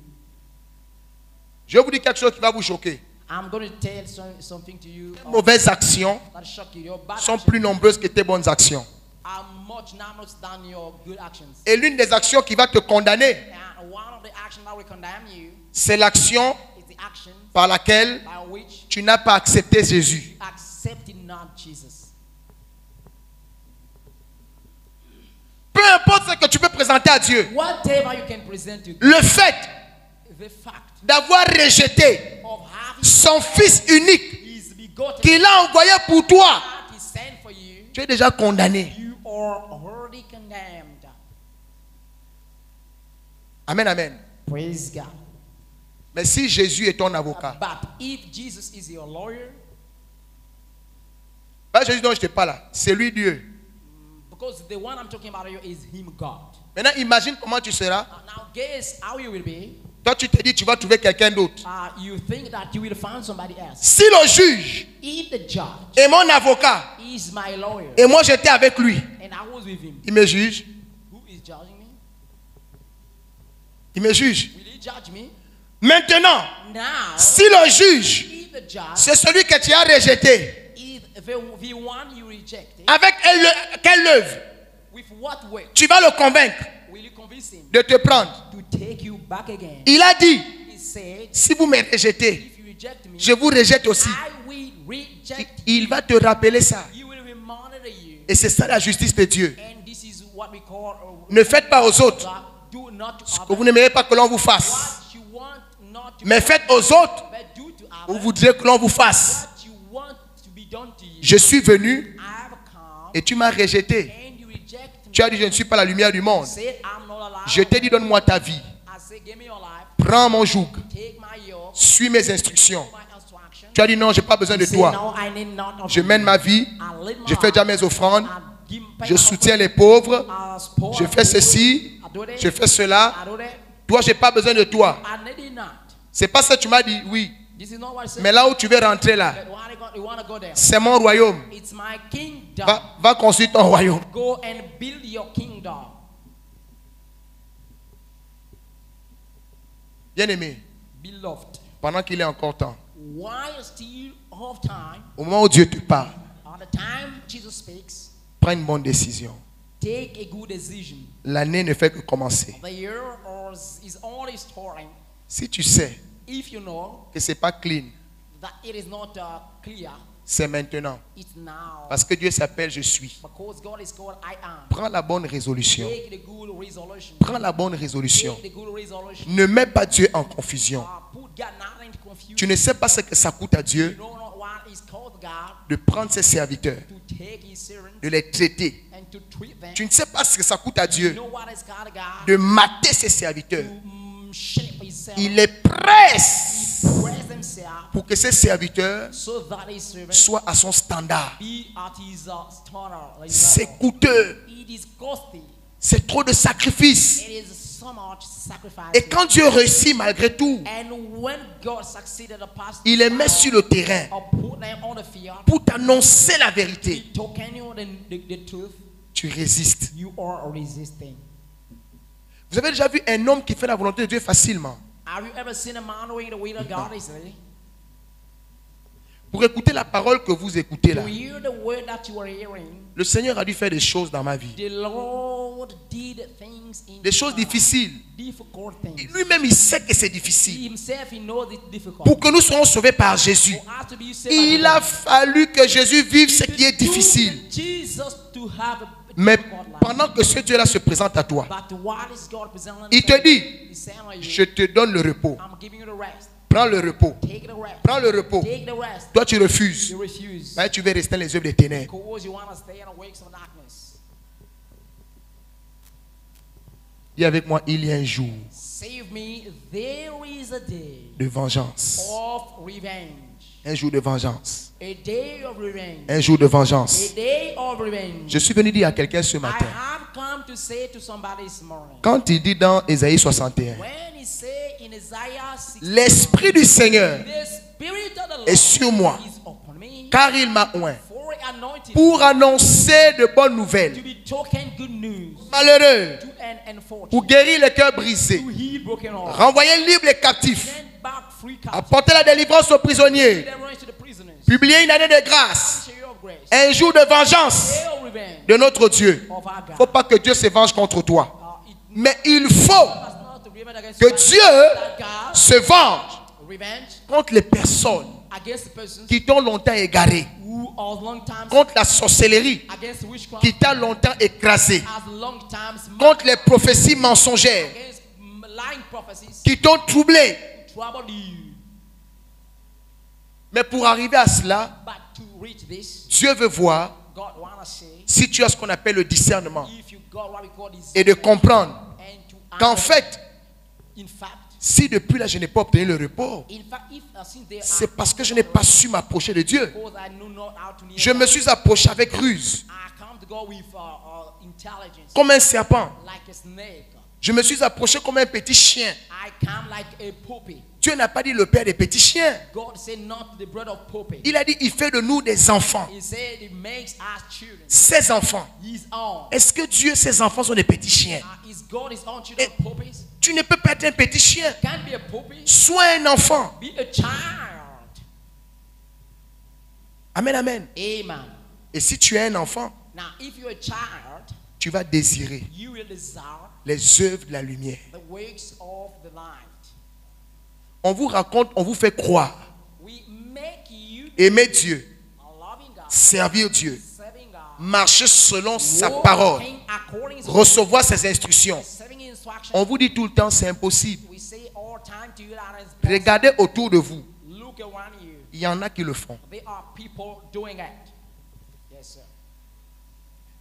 Je vais vous dire quelque chose qui va vous choquer. I'm going to tell something to you Tes mauvaises actions that shock you. Your bad sont actions plus nombreuses que tes bonnes actions. are much numerous than your good actions. Et l'une des actions qui va te condamner, And one of the actions that will condemn you c'est l'action is the action par laquelle by which tu n'as pas accepté Jésus. you accepted not Jesus. Peu importe ce que tu peux présenter à Dieu, Whatever you can present to God, le fait the fact d'avoir rejeté of having son Fils unique His begotten qu'il a envoyé pour toi, that He sent for you, tu es déjà condamné. you are already condemned. Amen, amen. Praise God. Mais si Jésus est ton avocat, But if Jesus is your lawyer, pas Jésus dont je te parle là, c'est lui Dieu. because the one I'm talking about here is Him, God. Maintenant, imagine comment tu seras. Now guess how you will be. Toi, tu te dis, tu vas trouver quelqu'un d'autre. You think that you will find somebody else. Si le juge If the judge est mon avocat is my lawyer et moi j'étais avec lui, and I was with him, il me juge. who is judging me? Il me juge. Will he judge me? Maintenant, Now, si le juge, if the judge c'est celui que tu as rejeté, is the one you rejected, avec quelle œuvre with what way tu vas le convaincre will you convince him de te prendre? to take you back again? Il a dit, He said, si vous me rejetez, if you reject me, je vous rejette aussi. I will reject Il va te rappeler ça. you. Will monitor you. Et c'est ça la justice de Dieu. And this is what we call Ne faites pas aux autres do not to ce que others vous n'aimeriez pas que l'on vous fasse. what you want not to Mais faites aux autres but do to où others vous voudrez que l'on vous fasse. what you want to be done to you. Je suis venu I have come et tu m'as rejeté. and you reject me. Tu as dit, je ne suis pas la lumière du monde. Said, I'm not alive. Je t'ai dit, donne-moi ta vie. I said, give me your life. Prends mon joug. Take my yoke. Suis mes instructions. My instruction. Tu as dit, non, je n'ai pas besoin de Say, toi. no, I need not of Je mène ma vie. I live my Je fais déjà mes offrandes. I give Je soutiens les pauvres. poor. Je fais ceci. I do that. Je fais cela. I do that. Toi, je n'ai pas besoin de toi. I need it not. C'est pas ça que tu m'as dit, oui. This is not what I said. Mais là où tu veux rentrer là, But you want to go there. c'est mon royaume. It's my kingdom. Va construire ton royaume. Go and build your kingdom. Bien-aimé, Beloved, pendant qu'il est encore temps, while still of time, au moment où Dieu te parle, at the time Jesus speaks, prends une bonne décision. take a good decision. L'année ne fait que commencer. The year is only starting. Si tu sais If you know que ce n'est pas clean, that it is not clear, c'est maintenant. it's now. Parce que Dieu s'appelle Je suis. Because God is called I am. Prends la bonne résolution. Take the good resolution. Prends la bonne résolution. Take the good resolution. Ne mets pas Dieu en confusion. Put God not into confusion. Tu ne sais pas ce que ça coûte à Dieu You know not what is called God de prendre ses serviteurs, to take His servants de les traiter. and to treat them. Tu ne sais pas ce que ça coûte à You Dieu know what is called God de mater ses serviteurs. to shape Himself. Il les presse Press Himself pour que ses serviteurs so that His servants soient à son standard. be at His standard. C'est coûteux. It is costly. C'est trop de sacrifices. It is so much sacrifice. Et quand Dieu réussit malgré tout, And when God succeeded the past, il les met sur le terrain or put them on the field, pour t'annoncer la vérité. talking you the truth, Tu résistes. you are resisting. Vous avez déjà vu un homme qui fait la volonté de Dieu facilement? Have you ever seen a man doing the will of God easily? Pour écouter la parole que vous écoutez là, To hear the word that you are hearing, le Seigneur a dû faire des choses dans ma vie. the Lord did things in Des choses difficiles. difficult things. Lui-même, il sait que c'est He difficile. himself, he knows it's difficult. Pour que nous soyons sauvés par Jésus, For us to be saved il by a God. fallu que Jésus vive ce qui est difficile. Jesus to have a Mais difficult life. pendant que ce Dieu-là se présente à toi, But what is God presenting? il te dit, He's saying to you, je te donne le repos. I'm giving you the rest. Prends le repos. Take the rest. Prends le repos. Take the rest. Toi, tu refuses. You refuse. Mais tu veux rester dans les œuvres des ténèbres. Because you want to stay in the wakes of darkness. Dis avec moi, il y a un jour Save me, there is a day de vengeance. of revenge. Un jour de vengeance. A day of revenge. Un jour de vengeance. A day of revenge. Je suis venu dire à quelqu'un ce I matin. have come to say to somebody this morning. Quand il dit dans Ésaïe 61, When he say in Isaiah 61, l'Esprit du Seigneur the Spirit of the Lord est sur moi, is upon me, car il m'a oint for anointed pour annoncer de bonnes to nouvelles. be token good news, Malheureux, to an unfortunate, pour guérir les cœurs brisés, to heal broken hearts, renvoyer libres les captifs, send back free captives, apporter la délivrance aux prisonniers, deliverance to the prisoners, publier une année de grâce, share of grace, un jour de vengeance day of revenge de notre Dieu. of our Il ne faut God. pas que Dieu se venge contre toi. It Mais il faut must not to revenge against que you, Dieu that God se venge revenge contre les personnes against the persons qui t'ont longtemps égaré, who are long times contre la sorcellerie against witchcraft, qui t'a longtemps écrasé, as long times contre les prophéties mensongères against lying prophecies, qui t'ont troublé. trouble you. Mais pour arriver à cela, But to reach this, Dieu veut voir God wanna say, si tu as ce qu'on appelle le discernement if you got what we call this, et de comprendre and to qu'en answer, fait, in fact, si depuis là je n'ai pas obtenu le repos, if since they c'est are, parce que je n'ai pas su m'approcher de Dieu. because I know not how to Je me suis approché avec ruse, I come to God with intelligence, comme un serpent. like a snake. Je me suis approché comme un petit chien. I come like a puppy. Dieu n'a pas dit le père des petits chiens. God said not the bread of puppy. Il a dit il fait de nous des enfants. He said it makes us children. Ses enfants. His own. Est-ce que Dieu, ses enfants sont des petits chiens? Is God his own children puppies? Tu ne peux pas être un petit chien. Can't be a puppy. Sois un enfant. Be a child. Amen, amen. Amen. Et si tu es un enfant, Now, if you're a child, tu vas désirer you will desire les œuvres de la lumière. the works of the light. On vous raconte, on vous fait croire, We make you aimer Dieu, a loving God, servir Dieu, serving God, marcher selon sa parole, walking according to recevoir ses instructions. receiving instruction. On vous dit tout le temps, c'est impossible. We say all time to you that is possible. Regardez autour de vous. Look around you. Il y en a qui le font. There are people doing it. Yes, sir.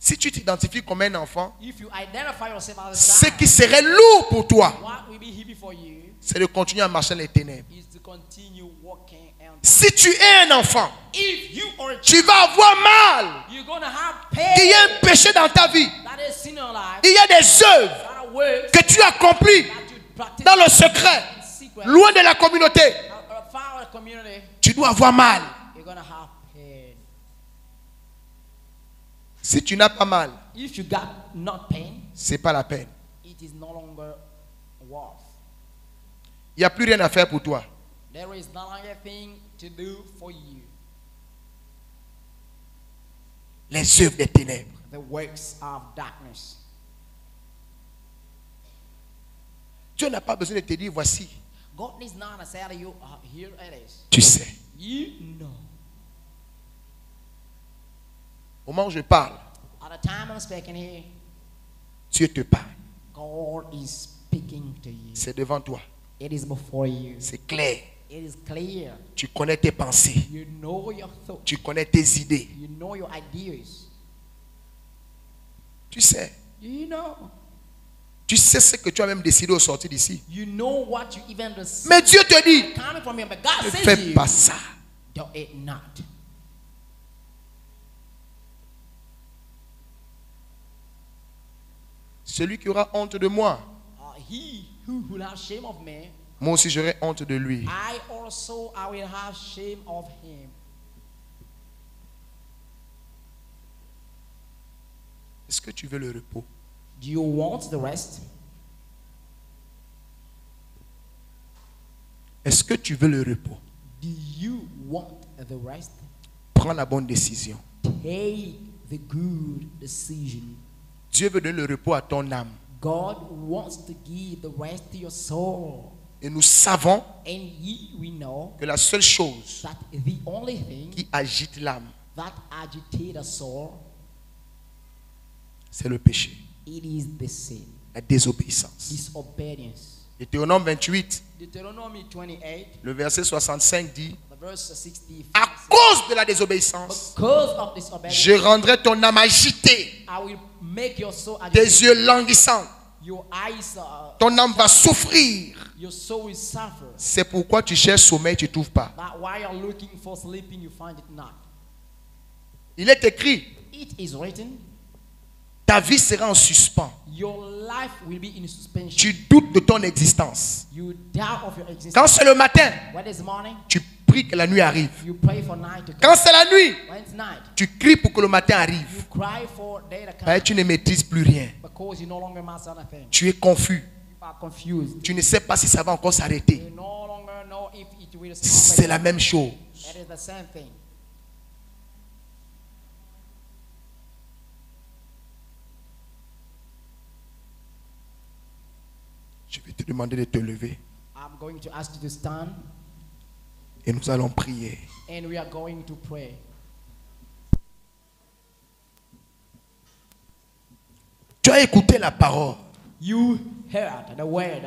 Si tu t'identifies comme un enfant, If you identify yourself as a ce child, qui serait lourd pour toi, what will be heavy for you c'est de continuer à marcher dans les ténèbres. is to continue walking and Si tu es un enfant, if you are a child, tu vas avoir mal. you're gonna have Il y pain a un péché dans ta vie. that is sin in your life, Il y a des œuvres that are works que tu accomplis that you practice dans le secret, in secret, loin de la communauté. far from the community, Tu dois avoir mal. you're gonna have pain. Si tu n'as pas mal, If you got not pain, c'est pas la peine. it is no longer worth. Il n'y a plus rien à faire pour toi. There is no longer thing to do for you. Les œuvres des ténèbres. The works of darkness. Dieu n'a pas besoin de te dire voici. God needs not to say to you, here it is. Tu sais. You know. Au moment où je parle, At the time I'm speaking here, Dieu te parle. God is speaking to you. C'est devant toi. It is before you. C'est clair. It is clear. Tu connais tes pensées. You know your thoughts. Tu connais tes idées. You know your ideas. Tu sais. You know. Tu sais ce que tu as même décidé au sortir d'ici. You know what you even decide. Mais Dieu te dit, Coming from him, but God ne says fais to you, pas ça. do it not. Celui qui aura honte de moi, He who will have shame of me, moi aussi j'aurai honte de lui. I will have shame of him. Est-ce que tu veux le repos? Do you want the rest? Est-ce que tu veux le repos? Do you want the rest? Prends la bonne décision. Take the good decision. Dieu veut donner le repos à ton âme. God wants to give the rest to your soul. Et nous savons And we know que la seule chose that the only thing qui agite l'âme, that agitates a soul, c'est le péché, it is the sin, la désobéissance. disobedience. Deutéronome 28, Deuteronomy 28, le verset 65 dit: the verse 65. à cause de la désobéissance, Because of disobedience, je rendrai ton âme agitée, I will make your soul tes agitated. yeux languissants, Your eyes, ton âme va souffrir. your soul will suffer. C'est pourquoi tu cherches sommeil, tu ne trouves pas. But while you're looking for sleeping, you find it not. Il est écrit, It is written, ta vie sera en suspens. your life will be in suspension. Tu doutes de ton existence. You doubt of your existence. Quand c'est le matin, When it's morning, tu pries que la nuit arrive. you pray for night to come. Quand c'est la nuit, When it's night, tu cries pour que le matin you arrive. cry for day to come. Parce que tu ne maîtrises plus rien. Because you no longer master anything. Tu es confus. You are confused. Tu ne sais pas si ça va encore s'arrêter. You no longer know if it will C'est stop. la même chose. It is the same thing. Je vais te demander de te lever I'm going to ask you to stand, et nous allons prier. and we are going to pray. Tu as écouté la parole. You heard the word.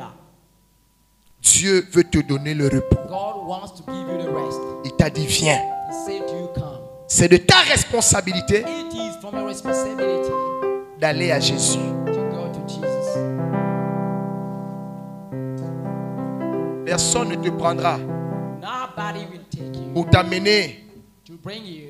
Dieu veut te donner le repos. God wants to give you the rest. Il t'a dit viens. He said to you, come. C'est de ta responsabilité It is from your responsibility d'aller à Jésus. to go to Jesus. Personne ne te prendra Nobody will take you pour t'amener to bring you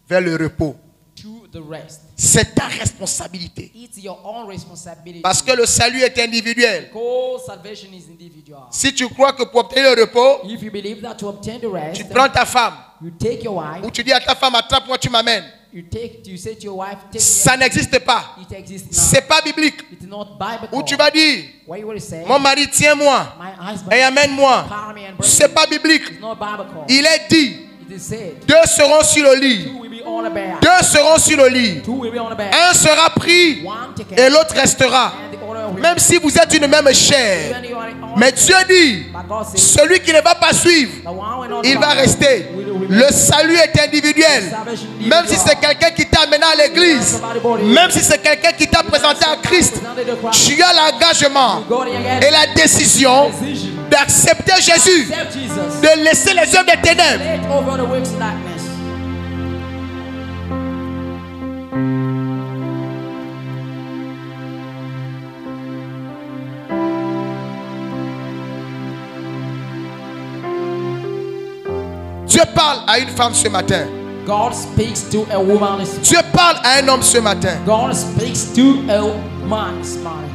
vers le repos. to the rest. C'est ta responsabilité. It's your own responsibility. Parce que le salut est individuel. Because salvation is individual. Si tu crois que pour obtenir le repos, If you believe that to obtain the rest, tu prends ta femme you take your wife. ou tu dis à ta femme attrape-moi, tu m'amènes. You say to your wife, take Ça me. n'existe pas. It exists C'est now. pas biblique. It's not biblical. Ou tu vas dire What you will say? mon mari tiens-moi My husband, et amène-moi. carry me and bring C'est me. pas biblique. It's not biblical. Il est dit It is said, deux seront sur le lit. two will be on the bed. Deux seront sur le lit. Two will be on the bed. Un sera pris One taken, et l'autre restera. and the other will. Même si vous êtes une même chair. Even you are on Mais the Dieu bed. dit, But God says, celui qui ne va pas suivre, the one will not il va follow rester. will remain. Le salut est individuel. Salvation Même si c'est individual. quelqu'un qui t'a amené à l'église, même si c'est quelqu'un qui t'a présenté à Christ, tu as l'engagement et la décision d'accepter Jésus, Accept Jesus. de laisser les œuvres des ténèbres. Let over the works of darkness. Dieu parle à une femme ce matin. God speaks to a woman this morning. Dieu parle à un homme ce matin. God speaks to a man this morning.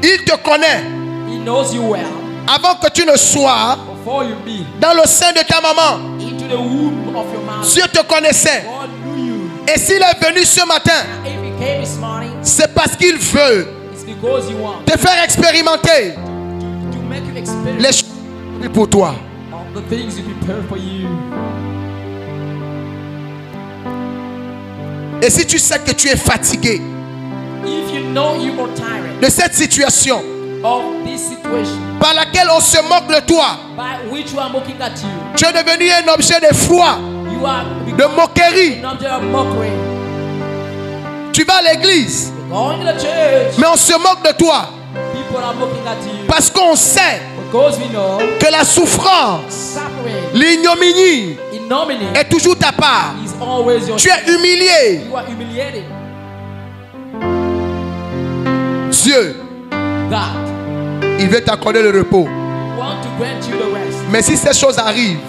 Il te connaît He knows you well. avant que tu ne sois Before you be dans le sein de ta maman. into the womb of your mother, Dieu te connaissait. God knew you. Et s'il est venu ce matin, If he came this morning, c'est parce qu'il veut it's because you want te faire expérimenter to make you experience les choses pour toi. of the things you prepare for you. Et si tu sais que tu es fatigué If you know you are tired de cette situation of this situation par laquelle on se moque de toi, by which you are mocking at you, tu es devenu un objet de foi, you are de moquerie. an object of mockery. Tu vas à l'église, You're going to the church, mais on se moque de toi people are mocking at you parce qu'on sait because we know que la souffrance, suffering, l'ignominie ignominy est toujours ta part. is always your Tu es humilié. You are humiliated. Dieu, God, il veut t'accorder le repos. want to grant you the rest. Mais si ces choses arrivent,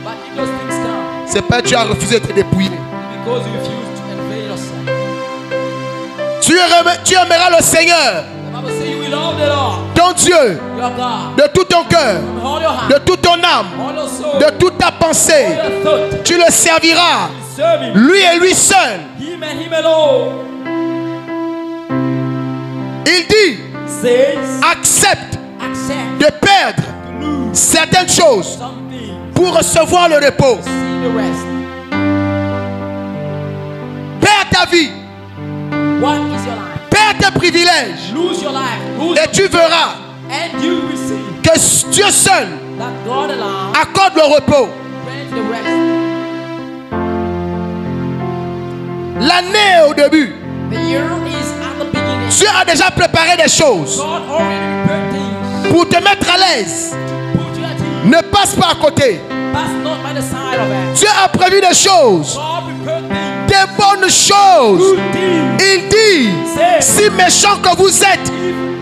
But if those things come, c'est parce que tu as refusé de te dépouiller. because you refuse to unveil yourself. Tu aimeras le Seigneur, The Bible says you will love the Lord, ton Dieu, your God, de tout ton cœur, from all your heart, de toute ton âme, all your soul, de toute ta pensée. all your thought. Tu le serviras, Serve him. lui et lui seul. Him and him alone. Il dit, Says, accepte accept de perdre to lose certaines choses something. pour recevoir le repos. See the rest. Perds ta vie, What is your life? perds tes privilèges Lose your life. Lose et tu verras and you will see que Dieu seul that God alone accorde le repos. grants the rest. L'année est au début. The year is at the beginning. Dieu a déjà préparé des choses God already prepared things pour te mettre à l'aise. put you at ease. Ne passe pas à côté. Pass not by the side of it. Dieu a prévu des choses, God prepared things. des bonnes choses. Good things. Il dit, si méchant que vous êtes,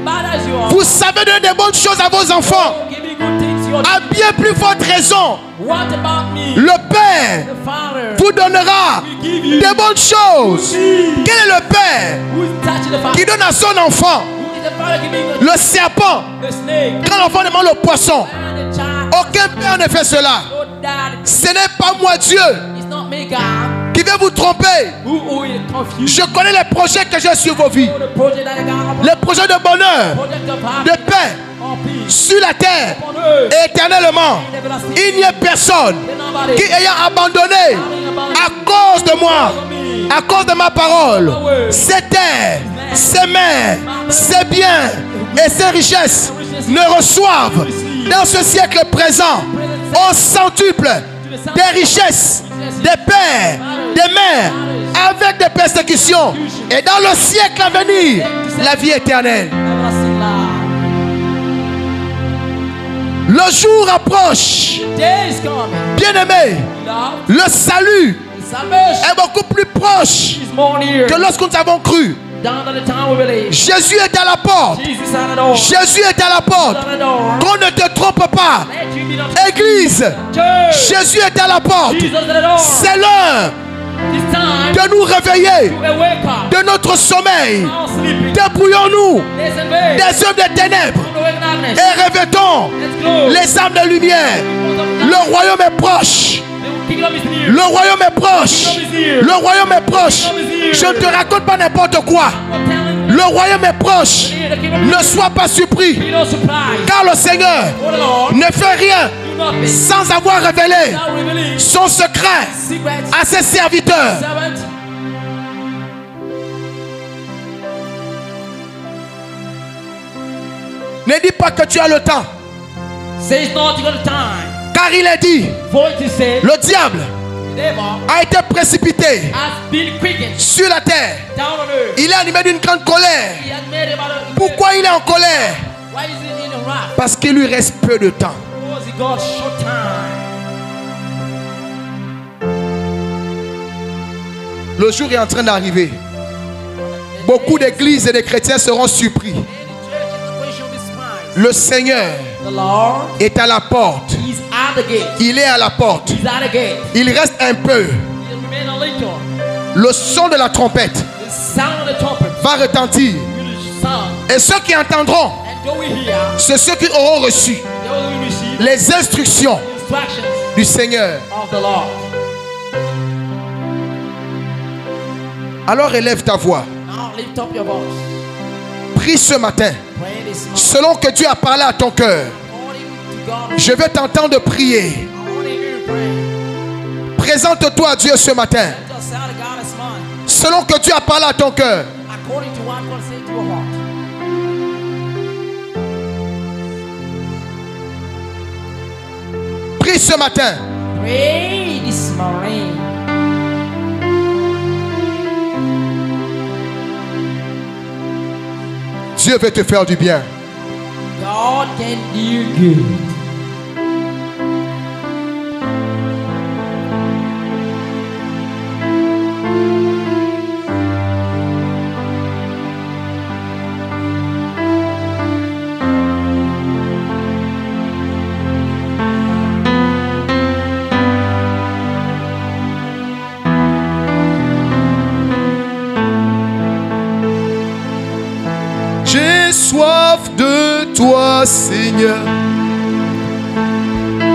Bad as you are. vous savez donner des bonnes choses à vos enfants. Giving good things to your À bien plus forte raison, What about me? le Père The Father. vous donnera We give you des bonnes choses. things. Quel est le Père Who is touching the Father? qui donne à son enfant Who is the Father giving le serpent the snake? quand l'enfant demande le poisson? And the child. Aucun Père ne fait cela. No dad. Ce n'est pas moi Dieu It's not me, God. qui vais vous tromper. Who is confused? Je connais les projets que j'ai sur vos vies. The project that God. Les projets de bonheur, Project of de happiness. paix Of peace. sur la terre On earth. et éternellement. Il n'y a personne qui ayant abandonné à cause de moi, à cause de ma parole, ces terres, ces mers, ces biens et ces richesses ne reçoivent dans ce siècle présent au centuple des richesses, des pères, des mères, avec des persécutions et dans le siècle à venir, la vie éternelle. Everlasting life. Le jour approche, Day is coming. bien-aimé, Love. le salut Salvation est beaucoup plus proche is more near que lorsque nous avons cru. down to the time we believe. Jésus est à la porte. Jesus is at the door. Jésus est à la porte. At the door. Qu'on ne te trompe pas. Let you be not Église, church. Jésus est à la porte. Jesus at the door. C'est l'heure It's time de nous réveiller to wake up. de notre sommeil. Now sleeping. Débrouillons-nous Listen, babe. des œuvres des ténèbres From the wake darkness. et revêtons Let's go. les âmes de lumière. Le royaume est proche. The kingdom is near. Le royaume est proche. Le royaume est proche. Je ne te raconte pas n'importe quoi. I'm telling you, Le royaume est proche. the kingdom Ne sois pas surpris, be no surprise. car le Seigneur For the Lord, ne fait rien do nothing sans avoir révélé without revealing son secret secrets. à ses serviteurs. Servant, Ne dis pas que tu as le temps, say it's not got time. car il est dit, For it is said, le diable the devil a été précipité has been quickened sur la terre. down on earth. Il est animé d'une grande colère. He has made about a Pourquoi il est en colère? Why is it in a wrath? Parce qu'il lui reste peu de temps. Because he got short time. Le jour est en train d'arriver. Beaucoup d'églises et de chrétiens seront surpris. Any church is a question of despised. Le Seigneur The Lord est à la porte. is at the gate. Il est à la porte. He's at the gate. Il reste un peu. He'll remain a little. Le son de la trompette The sound of the trumpet va retentir. will sound. Et ceux qui entendront, And though we hear, c'est ceux qui auront reçu they will receive les instructions instructions du Seigneur. of the Lord. Alors élève ta voix. Now lift up your voice. Prie ce matin. Pray this morning. Selon que Dieu a parlé à ton cœur, According to God, je vais t'entendre prier. I want to hear you pray. Présente-toi à Dieu ce matin. Let us sound God is mine. Selon que Dieu a parlé à ton cœur, According to what God said to your heart. prie ce matin. Pray this morning. Dieu veut te faire du bien. God can do you good. J'ai soif de toi, Seigneur.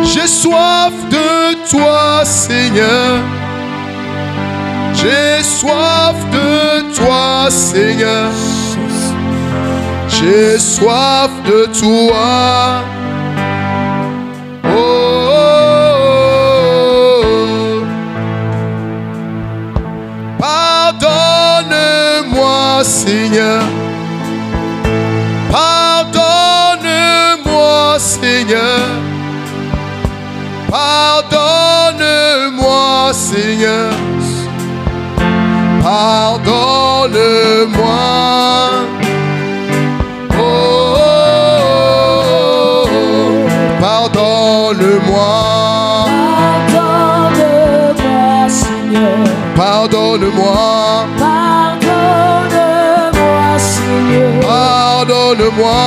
J'ai soif de toi, Seigneur. J'ai soif de toi, Seigneur. J'ai soif de toi. Oh, oh, oh. Pardonne-moi, Seigneur. Pardonne-moi, Seigneur. Pardonne-moi, Seigneur. Pardonne-moi. Oh, oh, Pardonne-moi. Pardonne-moi, Seigneur. Pardonne-moi. Pardonne-moi, Seigneur. Pardonne-moi.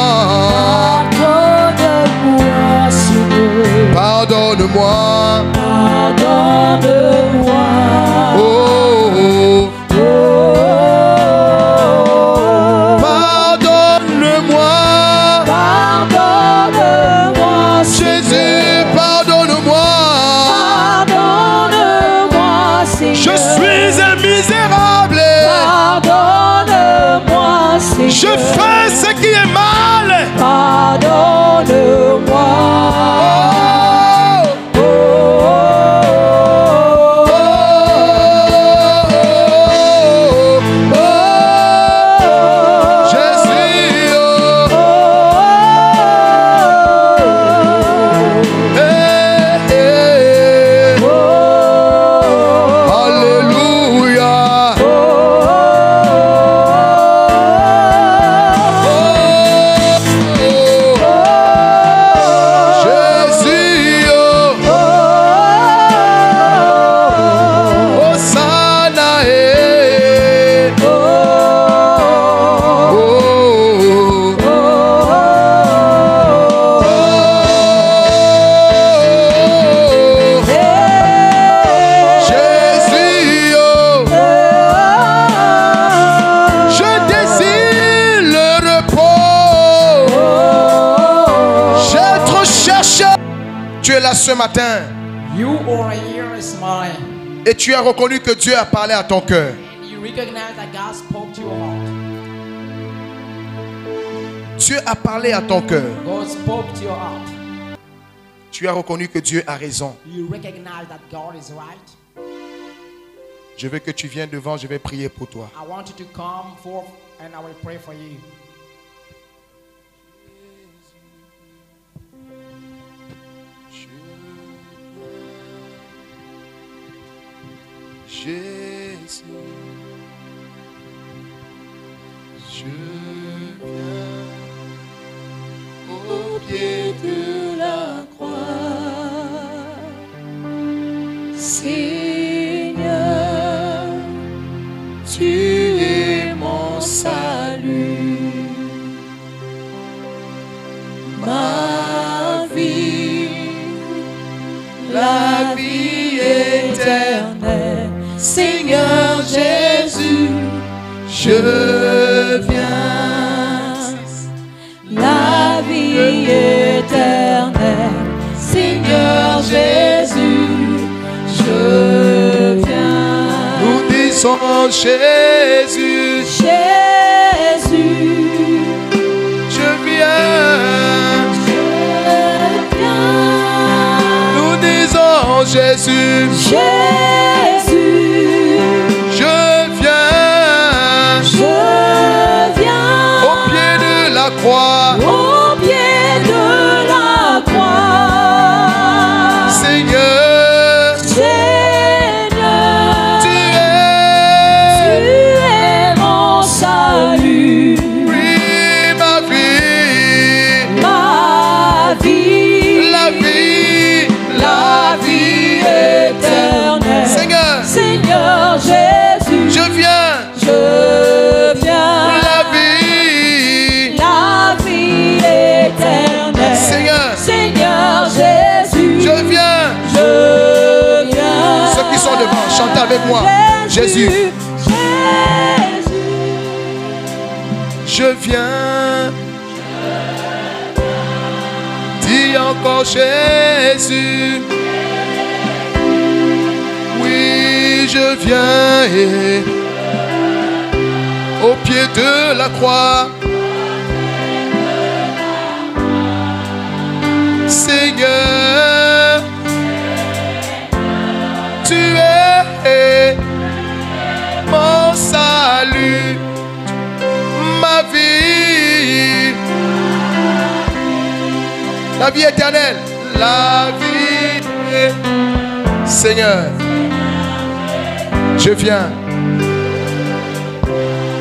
Pardonne-moi, Seigneur. Pardonne-moi. Pardonne-moi. Oh, oh. Oh. Pardonne-moi. Pardonne-moi, Jésus, pardonne-moi. Pardonne-moi, Seigneur. Je suis un misérable. Pardonne-moi, Seigneur. Je fais ce qui est mal. Pardonne-moi. Oh, oh, oh, Jésus, oh, eh, eh, Alléluia. Jésus, oh, Hosanna, eh, oh, Jésus, oh, je désire le repos. J'ai trop cherché. Tu es là ce matin You are here this morning. et tu as reconnu que Dieu a parlé à ton cœur. And you recognize that God spoke to your heart. Dieu a parlé à ton cœur. God spoke to your heart. Tu as reconnu que Dieu a raison. You recognize that God is right. Je veux que tu viennes devant, je vais prier pour toi. I want you to come forth and I will pray for you. Jésus, je viens au pied de la croix. Seigneur, tu es mon salut. Ma vie, la vie éternelle. Seigneur Jésus, je viens. La vie éternelle. Seigneur Jésus, je viens. Nous disons Jésus, Jésus, je viens. je viens. Nous disons Jésus, Jésus, je viens. je viens. Au pied de la croix, Au pied de la croix. Seigneur, Seigneur, tu tu es, es mon salut. oui, ma vie, Ma vie, la vie, la vie éternelle. Seigneur, Seigneur Jésus, je viens. je viens. La vie, La vie éternelle. Seigneur, Seigneur Jésus, je viens. je viens. Ceux qui sont devant, chantez avec moi. Jésus, je viens. Dis encore Jésus. Oui, je viens et au pied de la croix. Seigneur, tu es mon salut, ma vie, la vie éternelle, la vie. Seigneur, je viens.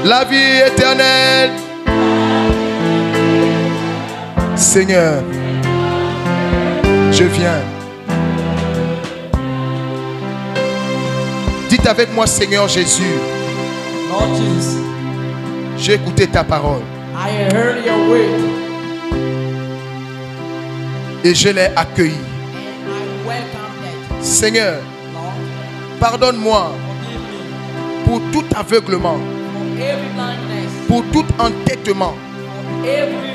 La vie éternelle, Seigneur, Je viens. Dites avec moi, Seigneur Jésus, Lord Jesus, j'ai écouté ta parole I heard your word et je l'ai accueillie. and I welcome it. Seigneur, Lord, pardonne-moi forgive me pour tout aveuglement, for every blindness, pour tout entêtement for every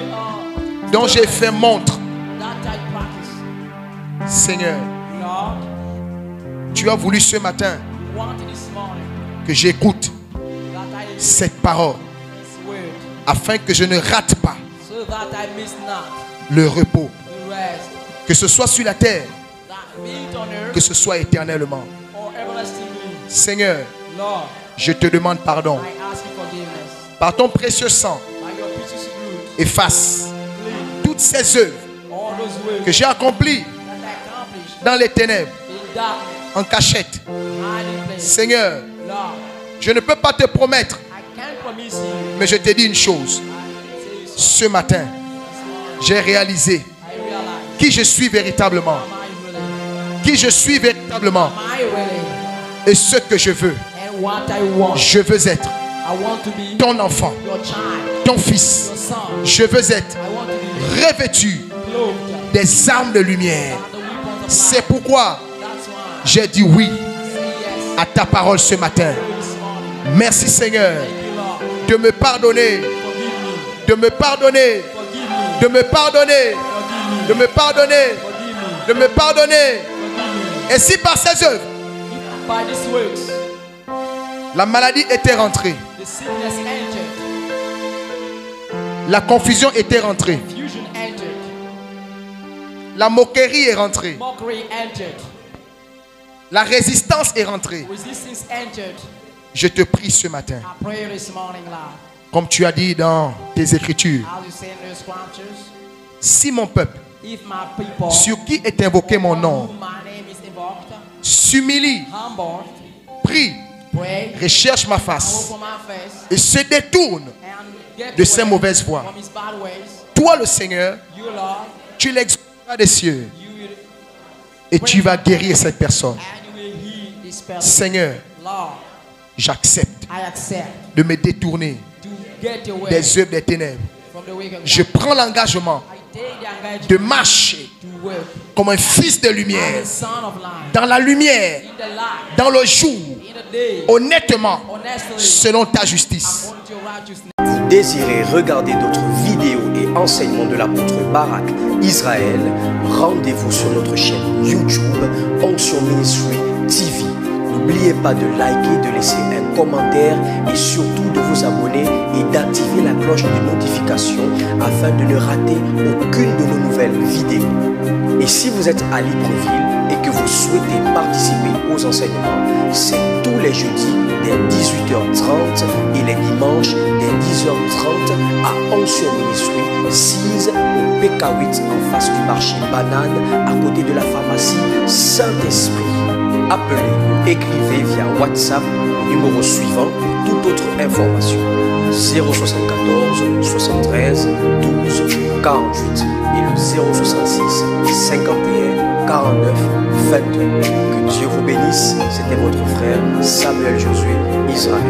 dont j'ai fait montre. that I practice. Seigneur, Lord, tu as voulu ce matin you wanted this morning que j'écoute that I listen cette parole this word afin que je ne rate pas so that I miss not le repos, the rest, que ce soit sur la terre, that be it on earth que ce soit éternellement. or everlastingly. Seigneur, Lord, je te demande pardon. I ask you forgiveness. Par ton précieux sang, By your precious blood, efface clean toutes ces œuvres all those ways que j'ai accomplies that I accomplished dans les ténèbres, in darkness, en cachette. hiding place. Seigneur, Lord, je ne peux pas te promettre, I can't promise you. mais je te dis une chose. I say so. Ce matin, This morning, j'ai réalisé I realize qui je suis véritablement. am I willing? Qui je suis véritablement Am I willing? et ce que je veux. And what I want. Je veux être I want to be ton enfant, your child, ton fils. your son. Je veux être I want to be revêtu clothed des armes de lumière. by the weapons of C'est light. pourquoi That's why j'ai dit oui I say yes à ta parole ce matin. this morning. Merci Seigneur Thank you, Lord. de me pardonner, Forgive me. de me pardonner, Forgive me. de me pardonner, Forgive me. de me pardonner, Forgive me. de me pardonner. Forgive me. Et si par ces œuvres, By these works, la maladie était rentrée, the sickness entered, la confusion était rentrée, fusion entered, la moquerie est rentrée, mockery entered, la résistance est rentrée. resistance entered. Je te prie ce matin, I pray this morning, Lord, comme tu as dit dans tes écritures, as you say in the scriptures, si mon peuple, if my people, sur qui est invoqué mon nom, whom my name is invoked, s'humilie, humbled, prie, pray, recherche ma hope face for my face, et se détourne and get de ses away mauvaises voies. from his bad ways, Toi le Seigneur, you, Lord, tu l'exauceras des cieux you will, et tu vas guérir cette personne. and you will heal this person. Seigneur, Lord, j'accepte I accept de me détourner to get away des œuvres des ténèbres. from the wicked Je one. prends l'engagement I take the engagement de marcher to work comme un fils de as lumière, a son of light, dans la lumière, in the light, dans le jour, in the day, honnêtement, honestly, selon ta justice. according to your righteousness. Vous désirez regarder d'autres vidéos et enseignements de l'apôtre Barak Israël, rendez-vous sur notre chaîne YouTube Onction Ministry TV. N'oubliez pas de liker, de laisser un commentaire et surtout de vous abonner et d'activer la cloche de notification afin de ne rater aucune de nos nouvelles vidéos. Et si vous êtes à Libreville et que vous souhaitez participer aux enseignements, c'est tous les jeudis dès 18h30 et les dimanches dès 10h30 à Onction Ministry, 6 au PK8 en face du marché Banane à côté de la pharmacie Saint-Esprit. Appelez ou écrivez via WhatsApp au numéro suivant pour toute autre information 074 73 12 48 et le 066 51 49 22. Que Dieu vous bénisse. C'était votre frère Samuel Josué Israël.